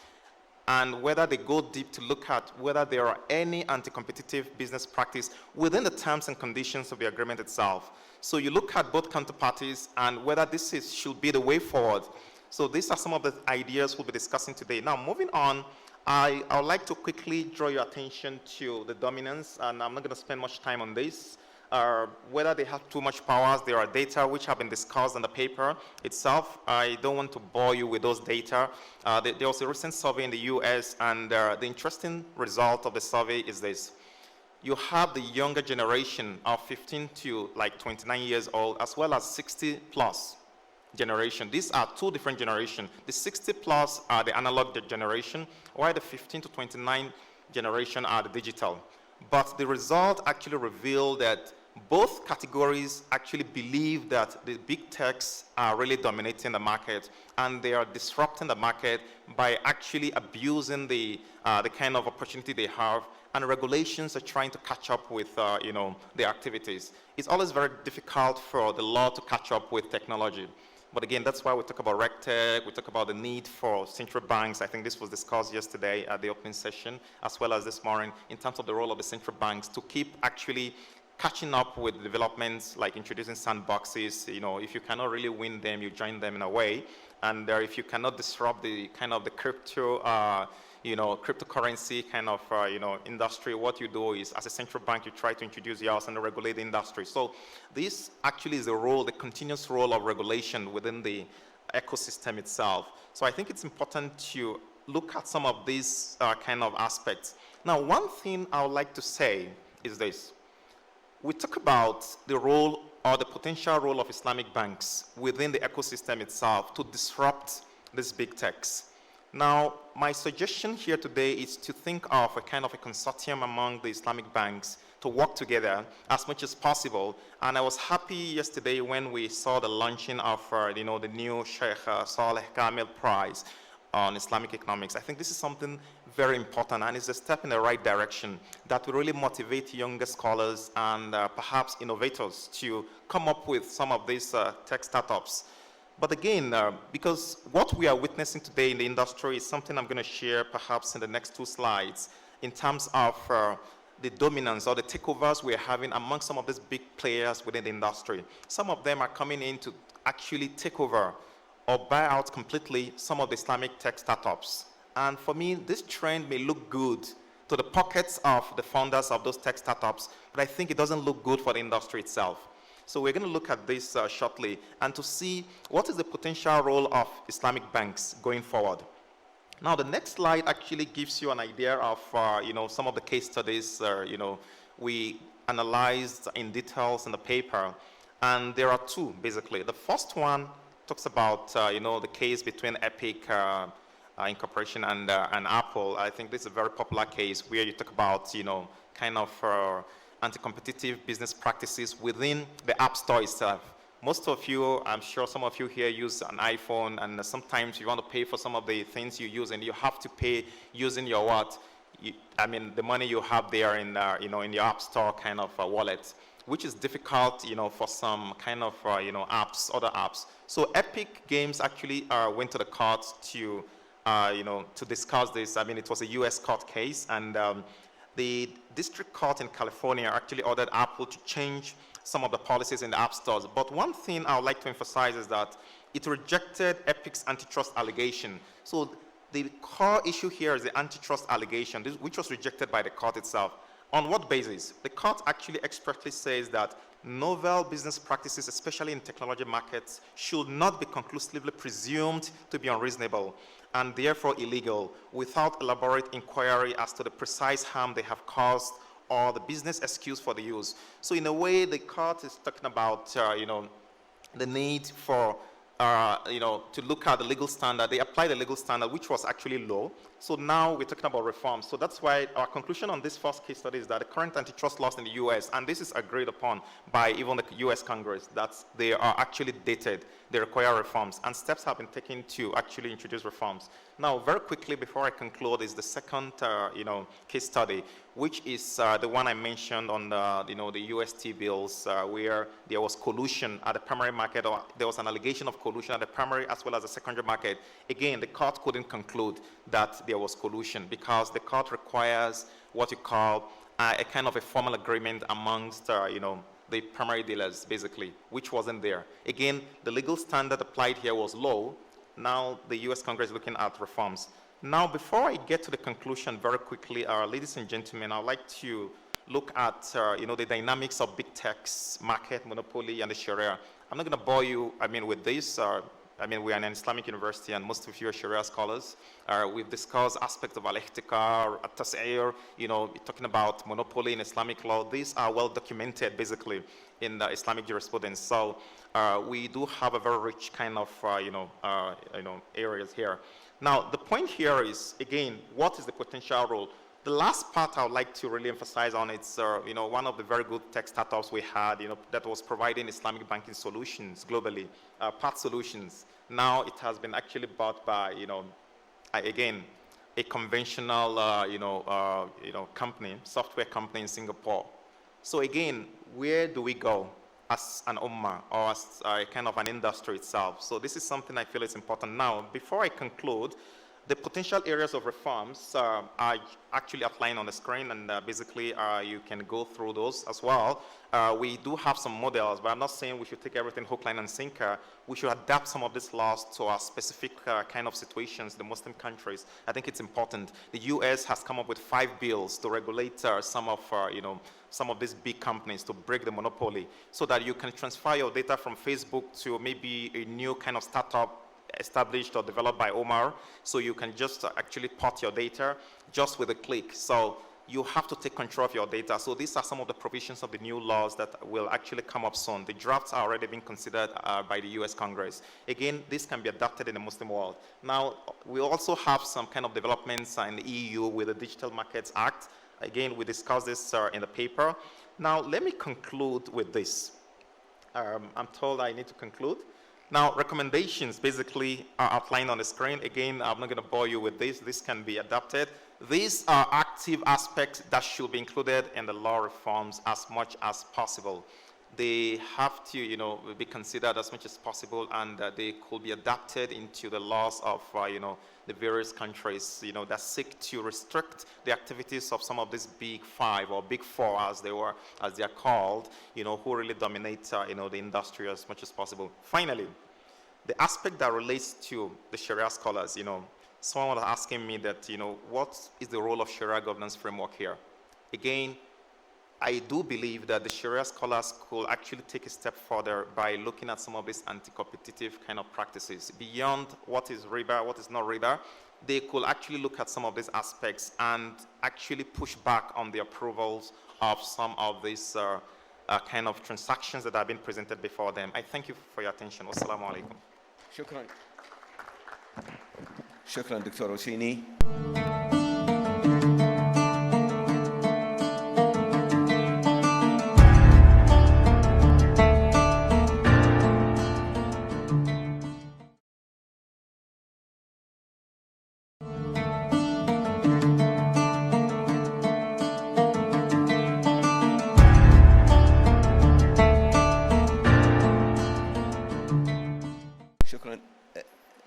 and whether they go deep to look at whether there are any anti-competitive business practice within the terms and conditions of the agreement itself. So you look at both counterparties and whether this should be the way forward. So these are some of the ideas we'll be discussing today. Now, moving on, I would like to quickly draw your attention to the dominance, and I'm not going to spend much time on this. Whether they have too much powers, there are data which have been discussed in the paper itself. I don't want to bore you with those data. There was a recent survey in the US, and the interesting result of the survey is this. You have the younger generation of 15 to like 29 years old, as well as 60 plus generation. These are two different generations. The 60 plus are the analog generation, while the 15 to 29 generation are the digital. but the result actually revealed that both categories actually believe that the big techs are really dominating the market, and they are disrupting the market by actually abusing the kind of opportunity they have, and regulations are trying to catch up with the activities. It's always very difficult for the law to catch up with technology. But again, that's why we talk about RegTech, we talk about the need for central banks. I think this was discussed yesterday at the opening session, as well as this morning, in terms of the role of the central banks to keep actually catching up with developments like introducing sandboxes. If you cannot really win them, you join them in a way. And if you cannot disrupt the kind of the cryptocurrency kind of industry, what you do is, as a central bank, you try to introduce yours and regulate the industry. So this actually is the continuous role of regulation within the ecosystem itself. So I think it's important to look at some of these kind of aspects. Now, one thing I would like to say is this. We talk about the role or the potential role of Islamic banks within the ecosystem itself to disrupt these big techs. Now, my suggestion here today is to think of a kind of a consortium among the Islamic banks to work together as much as possible. And I was happy yesterday when we saw the launching of the new Sheikh Saleh Kamil Prize on Islamic economics. I think this is something very important, and it's a step in the right direction that will really motivate younger scholars and perhaps innovators to come up with some of these tech startups. But again, because what we are witnessing today in the industry is something I'm going to share perhaps in the next 2 slides in terms of the dominance or the takeovers we're having among some of these big players within the industry. Some of them are coming in to actually take over or buy out completely some of the Islamic tech startups. And for me, this trend may look good to the pockets of the founders of those tech startups, but I think it doesn't look good for the industry itself. So we're going to look at this shortly and to see what is the potential role of Islamic banks going forward. Now, the next slide actually gives you an idea of some of the case studies we analyzed in details in the paper, and there are 2 basically. The first one talks about the case between Epic Incorporation and Apple. I think this is a very popular case where you talk about kind of anti-competitive business practices within the App Store itself. Most of you, I'm sure some of you here use an iPhone, and sometimes you want to pay for some of the things you use, and you have to pay using your the money you have there in in your App Store kind of wallet, which is difficult for some kind of apps, other apps. So Epic Games actually went to the court to discuss this. It was a U.S. court case, and the district court in California actually ordered Apple to change some of the policies in the app stores. But one thing I would like to emphasize is that it rejected Epic's antitrust allegation. So the core issue here is the antitrust allegation, which was rejected by the court itself. On what basis? The court actually expressly says that novel business practices, especially in technology markets, should not be conclusively presumed to be unreasonable and therefore illegal without elaborate inquiry as to the precise harm they have caused or the business excuse for the use. So in a way, the court is talking about the need for to look at the legal standard. They applied the legal standard, which was actually low. So now we're talking about reform. So that's why our conclusion on this first case study is that the current antitrust laws in the US, and this is agreed upon by even the US Congress, that they are actually dated. They require reforms, and steps have been taken to actually introduce reforms. Now, very quickly, before I conclude, is the second case study, which is the one I mentioned on the UST bills, where there was collusion at the primary market, or there was an allegation of collusion at the primary as well as the secondary market. Again, the court couldn't conclude that there was collusion because the court requires what you call a kind of a formal agreement amongst the primary dealers, basically, which wasn't there. Again, the legal standard applied here was low. Now the US Congress is looking at reforms. Now, before I get to the conclusion very quickly, ladies and gentlemen, I'd like to look at the dynamics of big tech's market, monopoly, and the Sharia. I'm not going to bore you, with this. We are an Islamic university, and most of you are Sharia scholars. We've discussed aspects of al-ihtikar, at-tas'ir, talking about monopoly in Islamic law. These are well documented, basically, in the Islamic jurisprudence. So we do have a very rich kind of, areas here. Now, the point here is, again, what is the potential role? The last part I would like to really emphasize on, it's one of the very good tech startups we had, that was providing Islamic banking solutions globally, part solutions. Now it has been actually bought by, again, a conventional, company, software company in Singapore. So again, where do we go as an ummah or as a kind of an industry itself? So this is something I feel is important. Now, before I conclude, the potential areas of reforms are actually outlined on the screen, and basically you can go through those as well. We do have some models, but I'm not saying we should take everything hook, line, and sinker. We should adapt some of these laws to our specific kind of situations, the Muslim countries. I think it's important. The US has come up with 5 bills to regulate some of these big companies to break the monopoly, so that you can transfer your data from Facebook to maybe a new kind of startup established or developed by Omar, so you can just actually port your data just with a click. So you have to take control of your data. So these are some of the provisions of the new laws that will actually come up soon. The drafts are already being considered by the US Congress. Again, this can be adapted in the Muslim world. Now, we also have some kind of developments in the EU with the Digital Markets Act. Again, we discussed this in the paper. Now, let me conclude with this. I'm told I need to conclude. Now, recommendations basically are outlined on the screen. Again, I'm not going to bore you with this. This can be adapted. These are active aspects that should be included in the law reforms as much as possible. They have to, be considered as much as possible, and they could be adapted into the laws of, the various countries, that seek to restrict the activities of some of these big 5 or big 4, as they are called, who really dominate, the industry as much as possible. Finally, the aspect that relates to the Sharia scholars, someone was asking me that, what is the role of Sharia governance framework here? Again, I do believe that the Sharia scholars could actually take a step further by looking at some of these anti-competitive kind of practices. Beyond what is riba, what is not riba, they could actually look at some of these aspects and actually push back on the approvals of some of these kind of transactions that have been presented before them. I thank you for your attention. Wassalamu alaikum. شكرا. شكرا دكتور وسيني.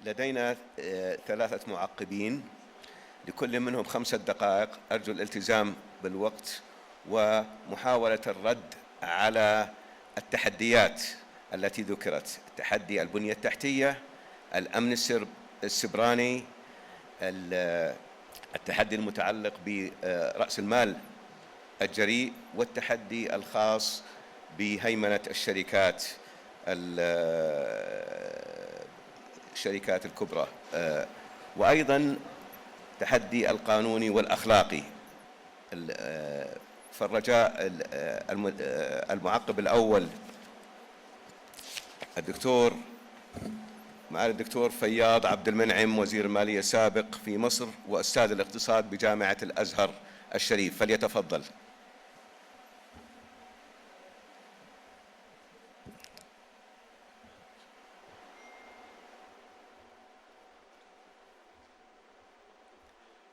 لدينا 3 معقبين لكل منهم 5 دقائق. أرجو الالتزام بالوقت ومحاولة الرد على التحديات التي ذكرت: تحدي البنية التحتية، الأمن السبراني، التحدي المتعلق برأس المال الجريء، والتحدي الخاص بهيمنة الشركات الكبرى، وأيضا تحدي القانوني والأخلاقي. فالرجاء المعقب الأول معالي الدكتور فياض عبد المنعم، وزير المالية السابق في مصر وأستاذ الاقتصاد بجامعة الأزهر الشريف، فليتفضل.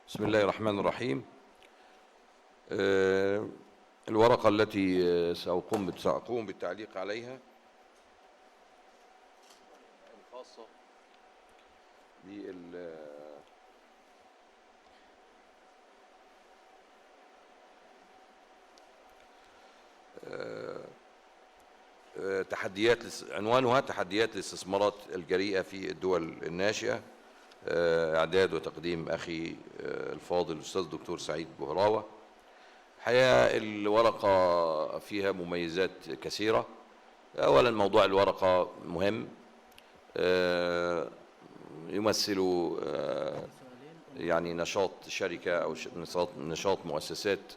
بسم الله الرحمن الرحيم. الورقة التي سأقوم بالتعليق عليها الخاصة عنوانها تحديات الاستثمارات الجريئة في الدول الناشئة. إعداد وتقديم أخي الفاضل الأستاذ دكتور سعيد بهراوة. الحقيقة الورقة فيها مميزات كثيرة. أولا، موضوع الورقة مهم، يمثل يعني نشاط شركة أو نشاط مؤسسات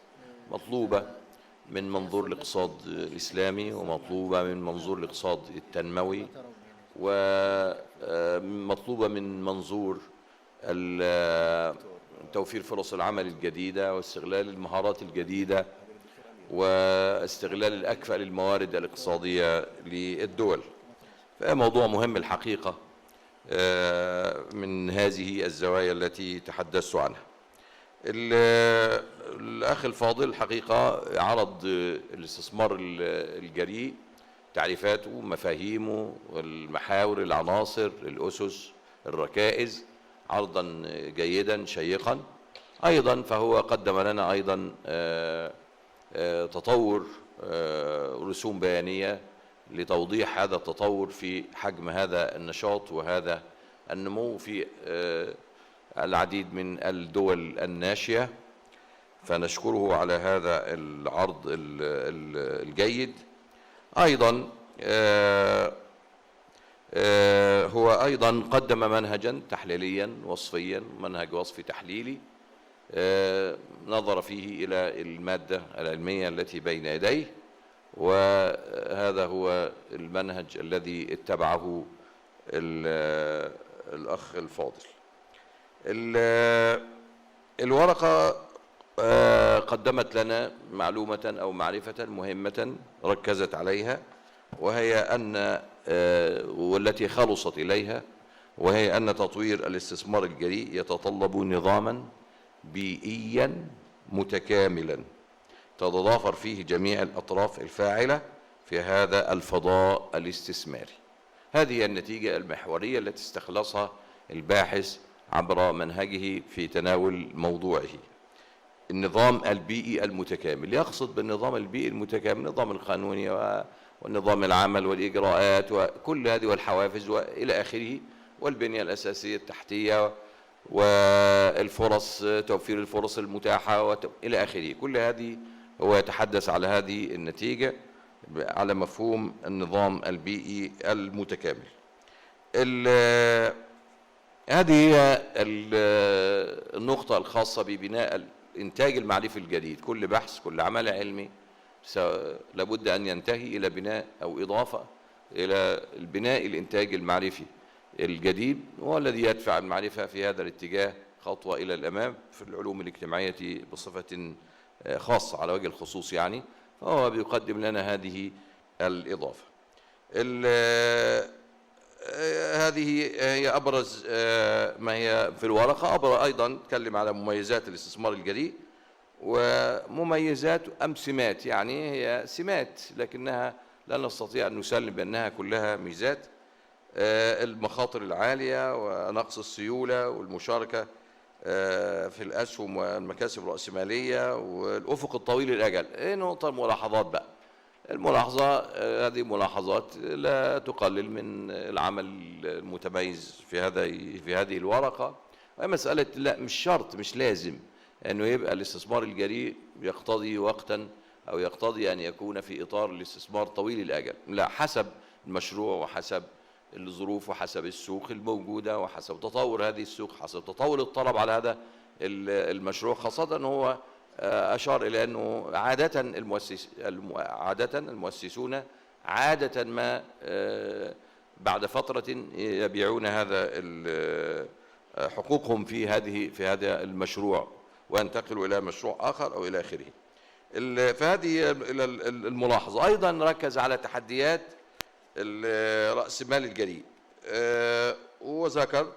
مطلوبة من منظور الاقتصاد الإسلامي، ومطلوبة من منظور الاقتصاد التنموي، ومطلوبة من منظور وتوفير فرص العمل الجديدة واستغلال المهارات الجديدة واستغلال الأكفأ للموارد الاقتصادية للدول. فموضوع مهم الحقيقة من هذه الزوايا التي تحدثت عنها. الأخ الفاضل الحقيقة عرض الاستثمار الجريء، تعريفاته، مفاهيمه، المحاور، العناصر، الأسس، الركائز، عرضا جيدا شيقا. أيضا فهو قدم لنا أيضا تطور رسوم بيانية لتوضيح هذا التطور في حجم هذا النشاط وهذا النمو في العديد من الدول الناشئة، فنشكره على هذا العرض الجيد. أيضا هو أيضا قدم منهجا تحليليا وصفيا، منهج وصفي تحليلي نظر فيه إلى المادة العلمية التي بين يديه، وهذا هو المنهج الذي اتبعه الأخ الفاضل. الورقة قدمت لنا معلومة أو معرفة مهمة ركزت عليها، وهي أن والتي خلصت إليها، وهي أن تطوير الاستثمار الجريء يتطلب نظاما بيئيا متكاملا تتضافر فيه جميع الأطراف الفاعلة في هذا الفضاء الاستثماري. هذه النتيجة المحورية التي استخلصها الباحث عبر منهجه في تناول موضوعه. النظام البيئي المتكامل، يقصد بالنظام البيئي المتكامل النظام القانوني والنظام العمل والإجراءات وكل هذه والحوافز وإلى آخره، والبنية الأساسية التحتية والفرص، توفير الفرص المتاحة إلى آخره. كل هذه هو يتحدث على هذه النتيجة على مفهوم النظام البيئي المتكامل. هذه هي النقطة الخاصة ببناء الإنتاج المعرفي الجديد. كل بحث، كل عمل علمي لابد أن ينتهي إلى بناء أو إضافة إلى البناء الإنتاج المعرفي الجديد، هو الذي يدفع المعرفة في هذا الاتجاه خطوة إلى الأمام في العلوم الاجتماعية بصفة خاصة على وجه الخصوص يعني، فهو بيقدم لنا هذه الإضافة. هذه هي أبرز ما هي في الورقة. أيضا نتكلم على مميزات الاستثمار الجريء، ومميزات أم سمات، يعني هي سمات لكنها لا نستطيع أن نسلم بأنها كلها ميزات. المخاطر العالية ونقص السيولة والمشاركة في الأسهم والمكاسب الرأسمالية والأفق الطويل الأجل. إيه نقطة الملاحظات بقى؟ الملاحظة هذه ملاحظات لا تقلل من العمل المتميز في هذه الورقة. مسألة لا، مش شرط، مش لازم أنه يبقى الاستثمار الجريء يقتضي وقتا أو يقتضي أن يكون في إطار الاستثمار طويل الأجل. لا، حسب المشروع وحسب الظروف وحسب السوق الموجودة وحسب تطور هذه السوق، حسب تطور الطلب على هذا المشروع. خاصة أنه هو أشار إلى أنه عادة المؤسسون عادة ما بعد فترة يبيعون هذا حقوقهم في هذا المشروع وينتقلوا إلى مشروع آخر أو إلى آخره. فهذه الملاحظة. أيضا ركز على تحديات رأس المال الجريء وذكر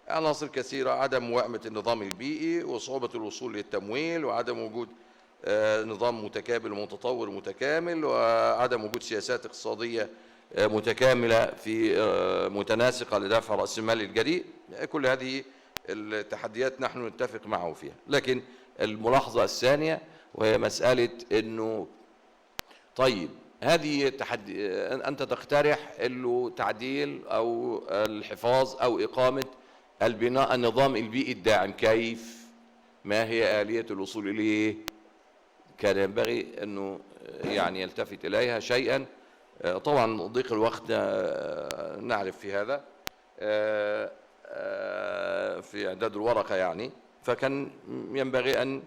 عناصر كثيرة: عدم موائمة النظام البيئي وصعوبة الوصول للتمويل، وعدم وجود نظام متكامل ومتطور متكامل، وعدم وجود سياسات اقتصادية متكاملة في متناسقة لدفع رأس المال الجريء. كل هذه التحديات نحن نتفق معه فيها. لكن الملاحظة الثانية وهي مسألة أنه طيب هذه أنت تقترح له تعديل أو الحفاظ أو إقامة البناء النظام البيئي الداعم، كيف؟ ما هي آلية الوصول إليه؟ كان ينبغي أنه يعني يلتفت إليها شيئا. طبعا ضيق الوقت نعرف في هذا في إعداد الورقة يعني، فكان ينبغي أن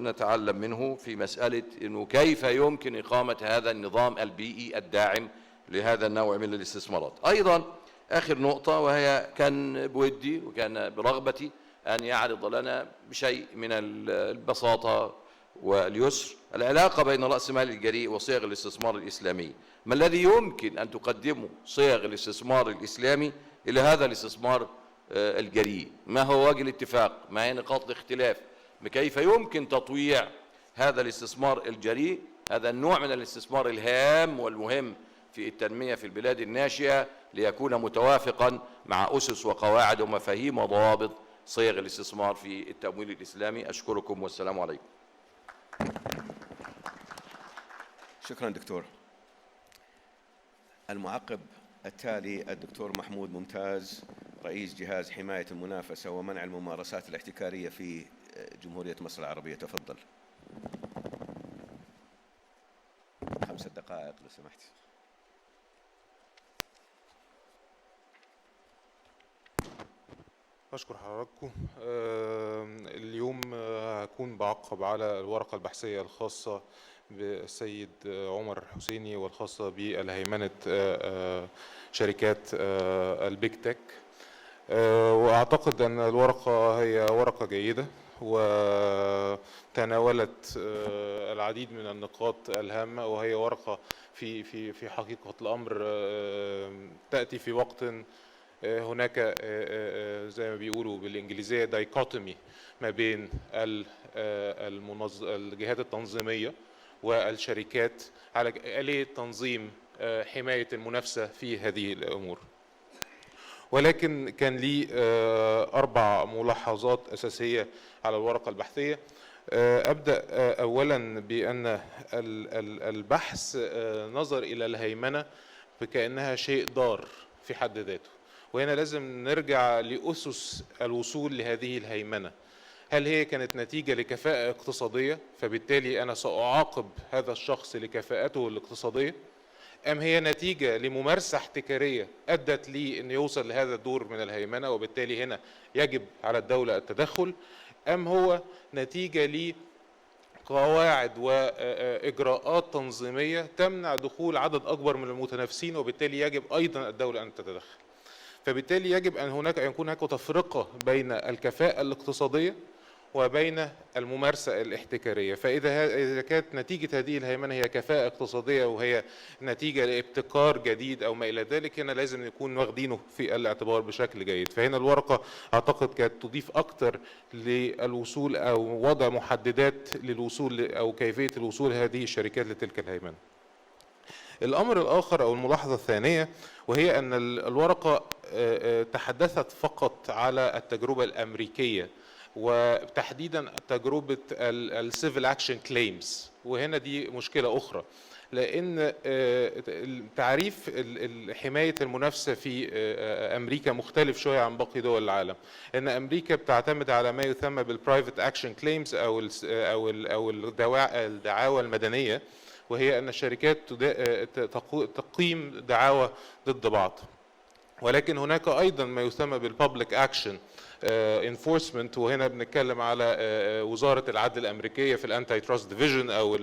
نتعلم منه في مسألة أنه كيف يمكن إقامة هذا النظام البيئي الداعم لهذا النوع من الاستثمارات. أيضا آخر نقطة، وهي كان بودي وكان برغبتي أن يعرض لنا بشيء من البساطة واليسر العلاقة بين رأس مال الجريء وصيغ الاستثمار الإسلامي. ما الذي يمكن أن تقدمه صيغ الاستثمار الإسلامي إلى هذا الاستثمار الجريء؟ ما هو وجه الاتفاق؟ ما هي نقاط الاختلاف؟ كيف يمكن تطويع هذا الاستثمار الجريء، هذا النوع من الاستثمار الهام والمهم في التنمية في البلاد الناشئة، ليكون متوافقا مع أسس وقواعد ومفاهيم وضوابط صيغ الاستثمار في التمويل الإسلامي. أشكركم والسلام عليكم. شكرا دكتور. المعقب التالي الدكتور محمود ممتاز، رئيس جهاز حماية المنافسة ومنع الممارسات الاحتكارية في جمهورية مصر العربية. تفضل. 5 دقائق لو سمحت. أشكر حضراتكم. اليوم هكون بعقب على الورقة البحثية الخاصة بالسيد عمر حسيني والخاصة بالهيمنة شركات البيج تك، وأعتقد أن الورقة هي ورقة جيدة وتناولت العديد من النقاط الهامة، وهي ورقة في حقيقة الأمر تأتي في وقت هناك زي ما بيقولوا بالإنجليزية دايكوتومي ما بين الجهات التنظيمية والشركات على آلية تنظيم حماية المنافسة في هذه الأمور. ولكن كان لي 4 ملاحظات أساسية على الورقة البحثية. أبدأ أولا بأن البحث نظر إلى الهيمنة كأنها شيء ضار في حد ذاته، وهنا لازم نرجع لأسس الوصول لهذه الهيمنة. هل هي كانت نتيجة لكفاءة اقتصادية فبالتالي أنا سأعاقب هذا الشخص لكفاءته الاقتصادية، أم هي نتيجة لممارسة احتكارية أدت لي أن يوصل لهذا الدور من الهيمنة وبالتالي هنا يجب على الدولة التدخل، أم هو نتيجة لقواعد وإجراءات تنظيمية تمنع دخول عدد أكبر من المتنافسين وبالتالي يجب أيضا الدولة أن تتدخل. فبالتالي يجب أن يكون هناك تفرقة بين الكفاءة الاقتصادية وبين الممارسة الاحتكارية. فإذا كانت نتيجة هذه الهيمنة هي كفاءة اقتصادية وهي نتيجة لابتكار جديد أو ما إلى ذلك، هنا لازم نكون واخدينه في الاعتبار بشكل جيد. فهنا الورقة أعتقد كانت تضيف أكتر للوصول أو وضع محددات للوصول أو كيفية الوصول هذه الشركات لتلك الهيمنة. الأمر الآخر أو الملاحظة الثانية وهي أن الورقة تحدثت فقط على التجربة الأمريكية وتحديدا تجربة السيفل اكشن كليمز، وهنا دي مشكلة أخرى لأن تعريف حماية المنافسة في أمريكا مختلف شوية عن باقي دول العالم. إن أمريكا بتعتمد على ما يسمى بالبرايفت اكشن كليمز أو الدعاوى المدنية، وهي أن الشركات تقيم دعاوى ضد بعض. ولكن هناك أيضا ما يسمى بالبابليك اكشن enforcement، وهنا بنتكلم على وزارة العدل الأمريكية في الانتي تراست ديفيجن أو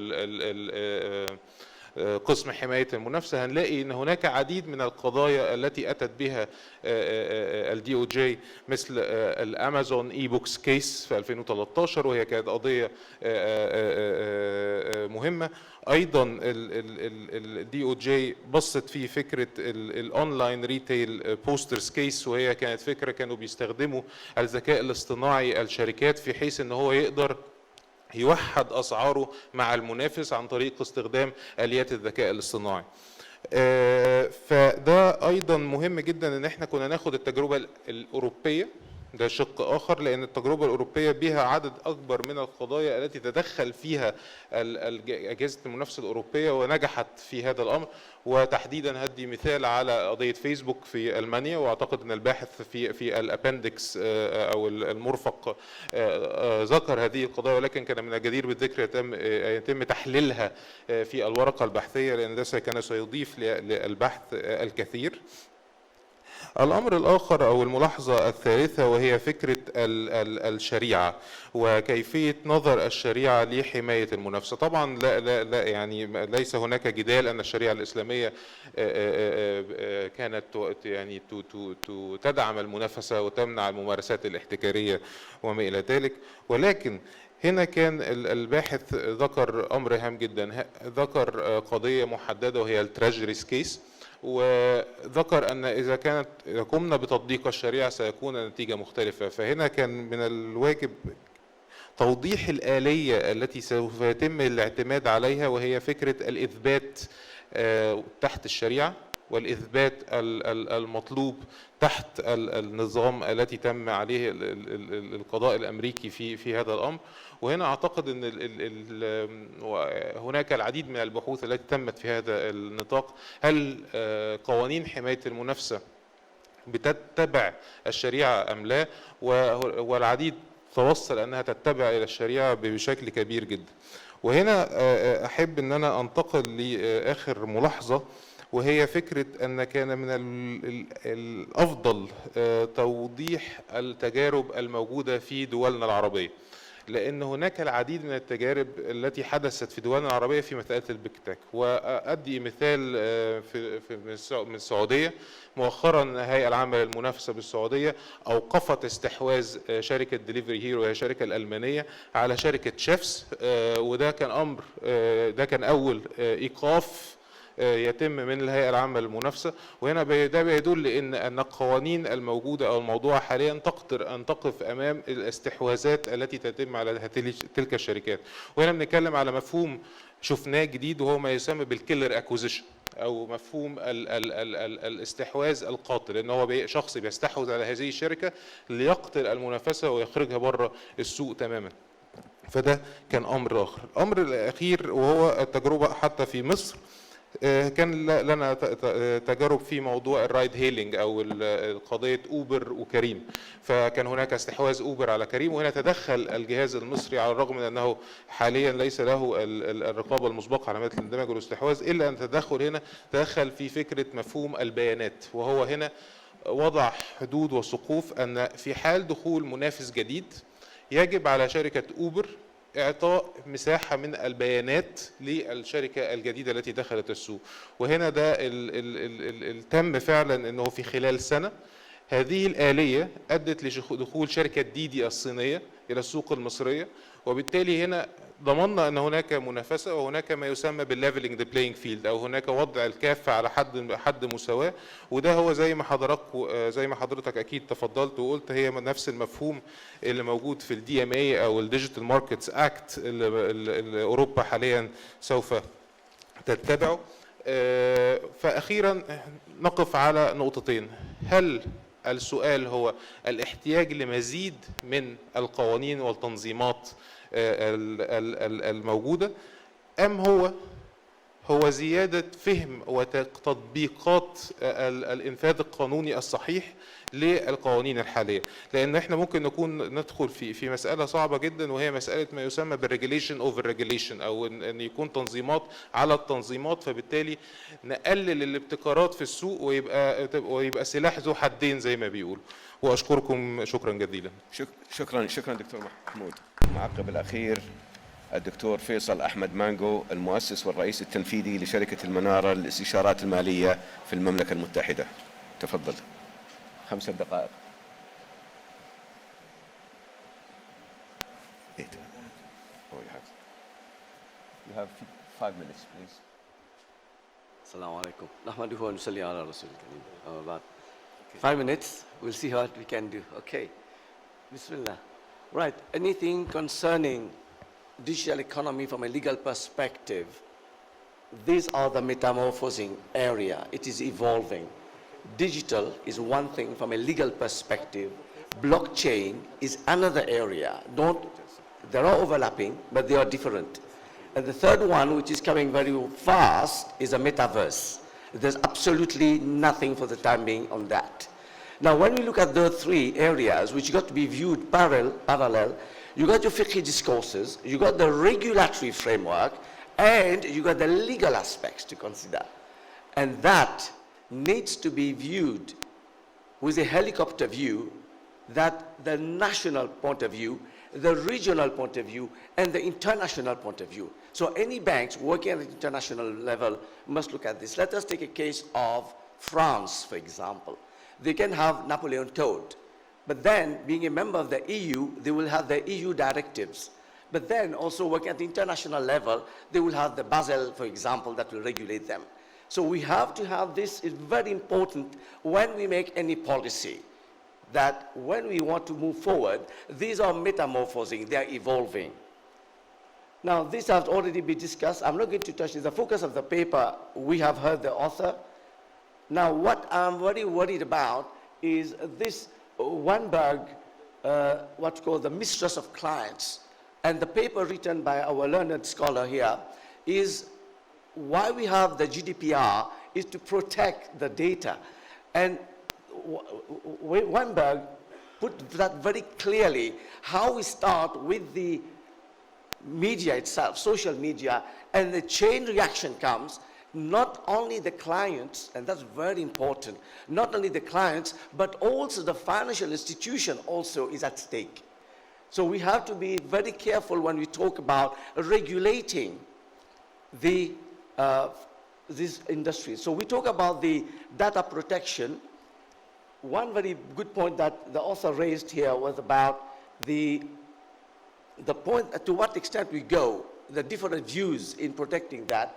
قسم حماية المنافسة. هنلاقي أن هناك عديد من القضايا التي أتت بها الدي او جي مثل الامازون اي بوكس كيس في 2013، وهي كانت قضية مهمة. ايضا الدي او جي بصت في فكره الاونلاين ريتيل بوسترز كيس، وهي كانت فكره كانوا بيستخدموا الذكاء الاصطناعي الشركات في حيث ان هو يقدر يوحد اسعاره مع المنافس عن طريق استخدام اليات الذكاء الاصطناعي. فده ايضا مهم جدا ان احنا كنا ناخد التجربه الاوروبيه، ده شق آخر، لأن التجربة الأوروبية بها عدد أكبر من القضايا التي تدخل فيها أجهزة المنافسة الأوروبية ونجحت في هذا الأمر. وتحديدا هدي مثال على قضية فيسبوك في ألمانيا، وأعتقد أن الباحث في الأبندكس أو المرفق ذكر هذه القضايا، ولكن كان من الجدير بالذكر يتم تحليلها في الورقة البحثية لأن ده كان سيضيف للبحث الكثير. الأمر الآخر أو الملاحظة الثالثة وهي فكرة الشريعة وكيفية نظر الشريعة لحماية المنافسة. طبعا لا يعني ليس هناك جدال أن الشريعة الإسلامية كانت يعني تدعم المنافسة وتمنع الممارسات الاحتكارية وما إلى ذلك، ولكن هنا كان الباحث ذكر أمر هام جدا، ذكر قضية محددة وهي التراجريز كيس، وذكر أن إذا قمنا بتطبيق الشريعة سيكون النتيجة مختلفة. فهنا كان من الواجب توضيح الآلية التي سوف يتم الاعتماد عليها، وهي فكرة الإثبات تحت الشريعة والإثبات المطلوب تحت النظام التي تم عليه القضاء الأمريكي في هذا الأمر. وهنا أعتقد أن هناك العديد من البحوث التي تمت في هذا النطاق. هل قوانين حماية المنافسة بتتبع الشريعة أم لا؟ والعديد توصل أنها تتبع إلى الشريعة بشكل كبير جدا. وهنا أحب أن أنا أنتقل لآخر ملاحظة، وهي فكرة أن كان من الأفضل توضيح التجارب الموجودة في دولنا العربية، لأن هناك العديد من التجارب التي حدثت في دولنا العربية في مسألة البيك. وأدي مثال من السعودية. مؤخرا الهيئة العامة للمنافسة بالسعودية أوقفت استحواذ شركة ديليفري هيرو وهي شركة الألمانية على شركة شيفس، وده كان أمر ده كان أول إيقاف يتم من الهيئة العامة للمنافسة. وهنا ده بيدل أن القوانين الموجودة أو الموضوع حاليا تقدر أن تقف أمام الاستحواذات التي تتم على تلك الشركات. وهنا بنتكلم على مفهوم شفناه جديد، وهو ما يسمى بالكيلر اكوزيشن، أو مفهوم الاستحواذ القاتل، أن هو شخص بيستحوذ على هذه الشركة ليقتل المنافسة ويخرجها بره السوق تماما. فده كان أمر آخر. الأمر الأخير وهو التجربة حتى في مصر، كان لنا تجارب في موضوع الرايد هيلينج او قضيه اوبر وكريم. فكان هناك استحواذ اوبر على كريم، وهنا تدخل الجهاز المصري على الرغم من انه حاليا ليس له الرقابه المسبقه على مثل الاندماج والاستحواذ، الا ان التدخل هنا تدخل في فكره مفهوم البيانات. وهو هنا وضع حدود وسقوف ان في حال دخول منافس جديد يجب على شركه اوبر إعطاء مساحة من البيانات للشركة الجديدة التي دخلت السوق. وهنا ده تم فعلا أنه في خلال سنة هذه الآلية أدت لدخول شركة ديدي الصينية إلى السوق المصرية، وبالتالي هنا ضمننا أن هناك منافسة وهناك ما يسمى بالليفلينج ذا بلاينج فيلد، أو هناك وضع الكافة على حد مساواة. وده هو زي ما حضرتك أكيد تفضلت وقلت، هي نفس المفهوم اللي موجود في الدي ام اي أو الديجيتال ماركتس اكت اللي أوروبا حاليا سوف تتبعه. فأخيرا نقف على نقطتين. هل السؤال هو الاحتياج لمزيد من القوانين والتنظيمات الموجودة، أم هو زيادة فهم وتطبيقات الإنفاذ القانوني الصحيح للقوانين الحالية؟ لأن احنا ممكن ندخل في مسألة صعبة جدا، وهي مسألة ما يسمى بالريجوليشن اوفر ريجوليشن، أو أن يكون تنظيمات على التنظيمات، فبالتالي نقلل الابتكارات في السوق ويبقى سلاح ذو حدين زي ما بيقولوا. وأشكركم شكرا جزيلا. شكرا دكتور محمود. المعقب الأخير الدكتور فيصل أحمد مانجو، المؤسس والرئيس التنفيذي لشركة المنارة للاستشارات المالية في المملكة المتحدة. تفضل. 5 دقائق. You have 5 minutes, please. السلام عليكم. نحمده ونصلي على رسول الكريم. بعد 5 minutes, we'll see what we can do. Okay. Bismillah. Right. Anything concerning digital economy from a legal perspective, these are the metamorphosing area. It is evolving. Digital is one thing from a legal perspective. Blockchain is another area. There are overlapping, but they are different. And the third one, which is coming very fast, is a metaverse. There's absolutely nothing for the time being on that. Now, when we look at the 3 areas, which got to be viewed parallel, you got your fiqh discourses, you got the regulatory framework, and you got the legal aspects to consider. And that needs to be viewed with a helicopter view, that the national point of view, the regional point of view, and the international point of view. So any banks working at the international level must look at this. Let us take a case of France, for example. They can have Napoleon Code, but then being a member of the EU, they will have the EU directives. But then also working at the international level, they will have the Basel, for example, that will regulate them. So we have to have this. It's very important when we make any policy, that when we want to move forward, these are metamorphosing, they are evolving. Now, this has already been discussed. I'm not going to touch this. The focus of the paper, we have heard the author. Now, what I'm very worried about is this Weinberg, what's called the mistrust of clients. And the paper written by our learned scholar here is why we have the GDPR is to protect the data. And Weinberg put that very clearly, how we start with the media itself, social media, and the chain reaction comes, not only the clients, and that's very important, not only the clients, but also the financial institution also is at stake. So we have to be very careful when we talk about regulating the, these industries. So we talk about the data protection. One very good point that the author raised here was about the point to what extent we go, the different views in protecting that.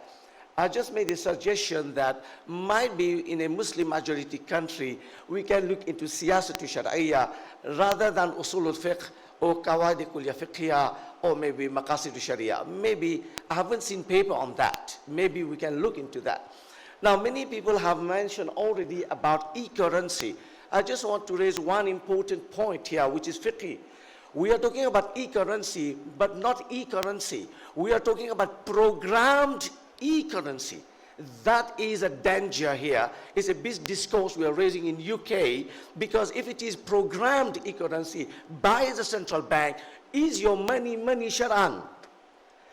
I just made a suggestion that might be in a Muslim majority country, we can look into siyasatu shar'iyya rather than usul al-fiqh or qawaid kulliyya fiqhiyya or maybe maqasid sharia. Maybe, I haven't seen paper on that. Maybe we can look into that. Now, many people have mentioned already about e-currency. I just want to raise one important point here, which is fiqh. We are talking about e-currency, but not e-currency. We are talking about programmed e-currency. That is a danger here. It's a big discourse we are raising in UK, because if it is programmed e-currency by the central bank, is your money shar'an?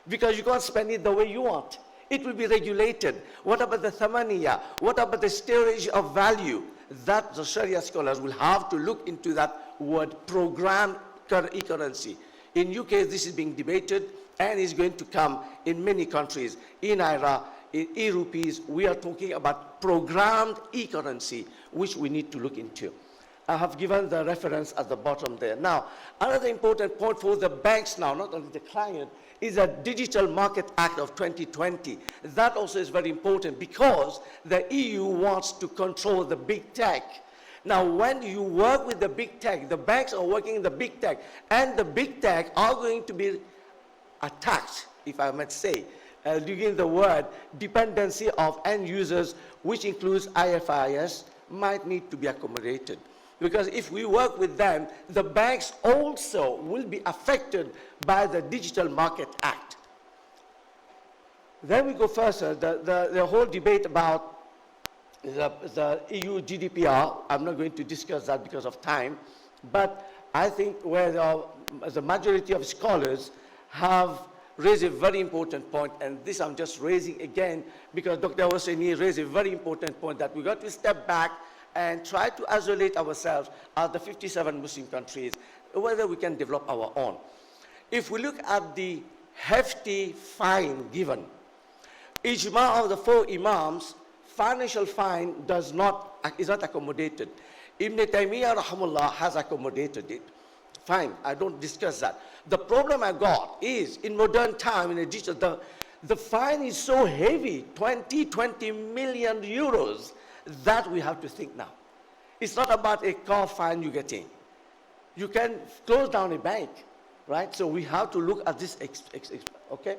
Because you can't spend it the way you want. It will be regulated. What about the thamaniya? What about the storage of value? That the Sharia scholars will have to look into that word, programmed e-currency. In UK, this is being debated and is going to come in many countries. In Iran, in e-rupees, we are talking about programmed e-currency, which we need to look into. I have given the reference at the bottom there. Now, another important point for the banks now, not only the client, is the Digital Market Act of 2020. That also is very important because the EU wants to control the big tech. Now, when you work with the big tech, the banks are working in the big tech, and the big tech are going to be attacked, if I might say, using the word dependency of end users, which includes IFIs, might need to be accommodated. Because if we work with them, the banks also will be affected by the Digital Market Act. Then we go further, the whole debate about the EU GDPR. I'm not going to discuss that because of time, but I think where the majority of scholars have raised a very important point, and this I'm just raising again because Dr. Hosseini raised a very important point, that we got to step back and try to isolate ourselves as the 57 Muslim countries, whether we can develop our own. If we look at the hefty fine given, ijma of the 4 imams, financial fine is not accommodated. Ibn Taymiyyah rahimahullah has accommodated it. Fine, I don't discuss that. The problem I got is, in modern time, in a digital, the fine is so heavy, 20 million euros, that we have to think now. It's not about a car fine you get in. You can close down a bank, right? So we have to look at this, okay?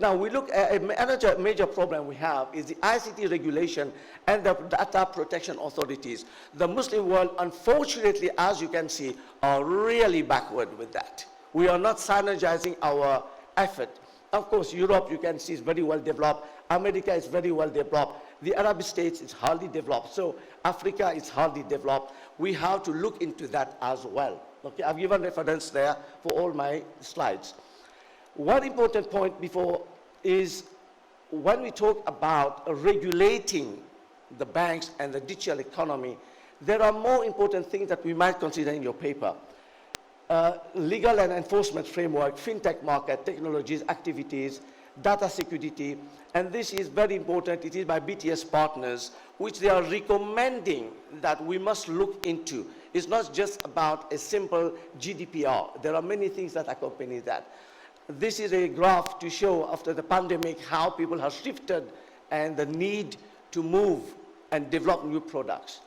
Now we look at another major problem we have is the ICT regulation and the data protection authorities. The Muslim world, unfortunately, as you can see, are really backward with that. We are not synergizing our effort. Of course, Europe, you can see, is very well developed. America is very well developed. The Arab states is hardly developed. So Africa is hardly developed. We have to look into that as well. Okay, I've given reference there for all my slides. One important point before is when we talk about regulating the banks and the digital economy, There are more important things that we might consider in your paper. Legal and enforcement framework, fintech market, technologies, activities, data security, and this is very important. It is by BTS partners, which they are recommending that we must look into. It's not just about a simple GDPR. There are many things that accompany that. This is a graph to show after the pandemic how people have shifted and the need to move and develop new products.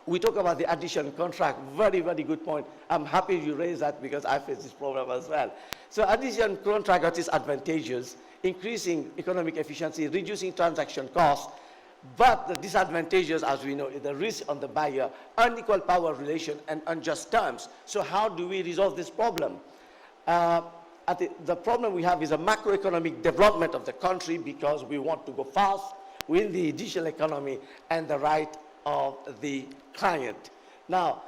We talk about the addition contract, very, very good point. I'm happy you raised that because I face this problem as well. So addition contract got its advantages, increasing economic efficiency, reducing transaction costs, but the disadvantages, as we know, is the risk on the buyer, unequal power relation, and unjust terms. So how do we resolve this problem? The problem we have is a macroeconomic development of the country because we want to go fast within the digital economy and the right of the client. Now,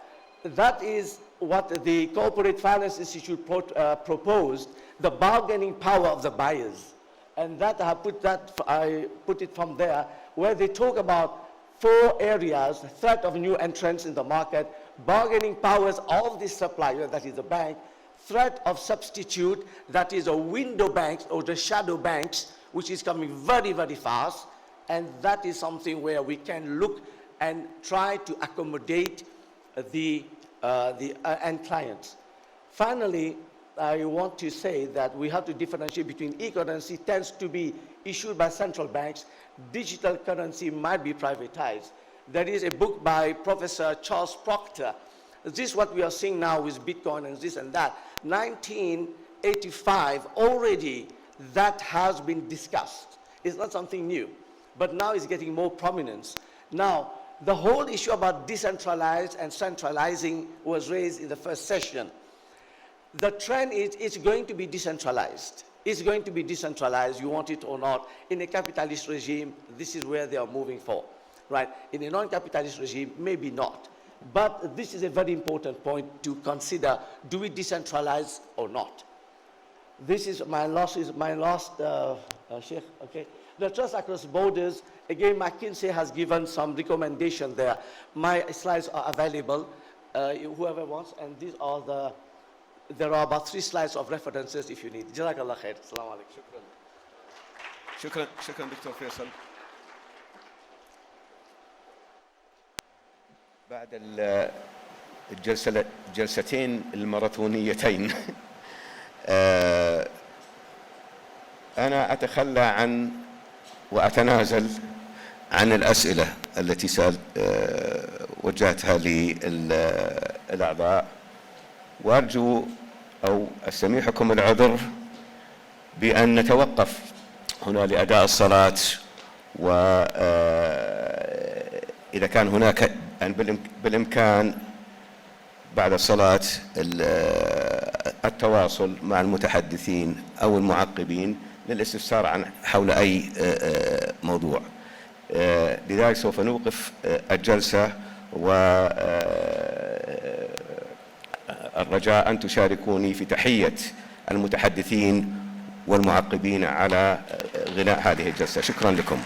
that is what the Corporate Finance Institute proposed, the bargaining power of the buyers. And that I put it from there, where they talk about 4 areas: threat of new entrants in the market, bargaining powers of the supplier, that is the bank, threat of substitute, that is a window banks or the shadow banks, which is coming very, very fast, and that is something where we can look and try to accommodate the end clients. Finally, I want to say that we have to differentiate between e-currency tends to be issued by central banks. Digital currency might be privatized. There is a book by Professor Charles Proctor. This is what we are seeing now with Bitcoin and this and that. 1985, already that has been discussed. It's not something new, but now it's getting more prominence. Now, the whole issue about decentralized and centralizing was raised in the first session. The trend is it's going to be decentralized. It's going to be decentralized, you want it or not. In a capitalist regime, this is where they are moving for, right? In a non-capitalist regime, maybe not. But this is a very important point to consider. Do we decentralize or not? This is my last Sheikh, okay? The trust across borders, again, McKinsey has given some recommendation there. My slides are available, whoever wants, and these are there are about 3 slides of references if you need. Jazakallah khair. Assalamu alaikum. شكرا دكتور فيصل. بعد الجلستين الماراثونيتين أنا أتخلى عن وأتنازل عن الأسئلة التي وجهتها للأعضاء، وأرجو أو أستميحكم العذر بأن نتوقف هنا لأداء الصلاة، وإذا كان هناك بالإمكان بعد الصلاة التواصل مع المتحدثين أو المعقبين للاستفسار عن حول أي موضوع. لذلك سوف نوقف الجلسة، والرجاء أن تشاركوني في تحية المتحدثين والمعقبين على غناء هذه الجلسة. شكرا لكم.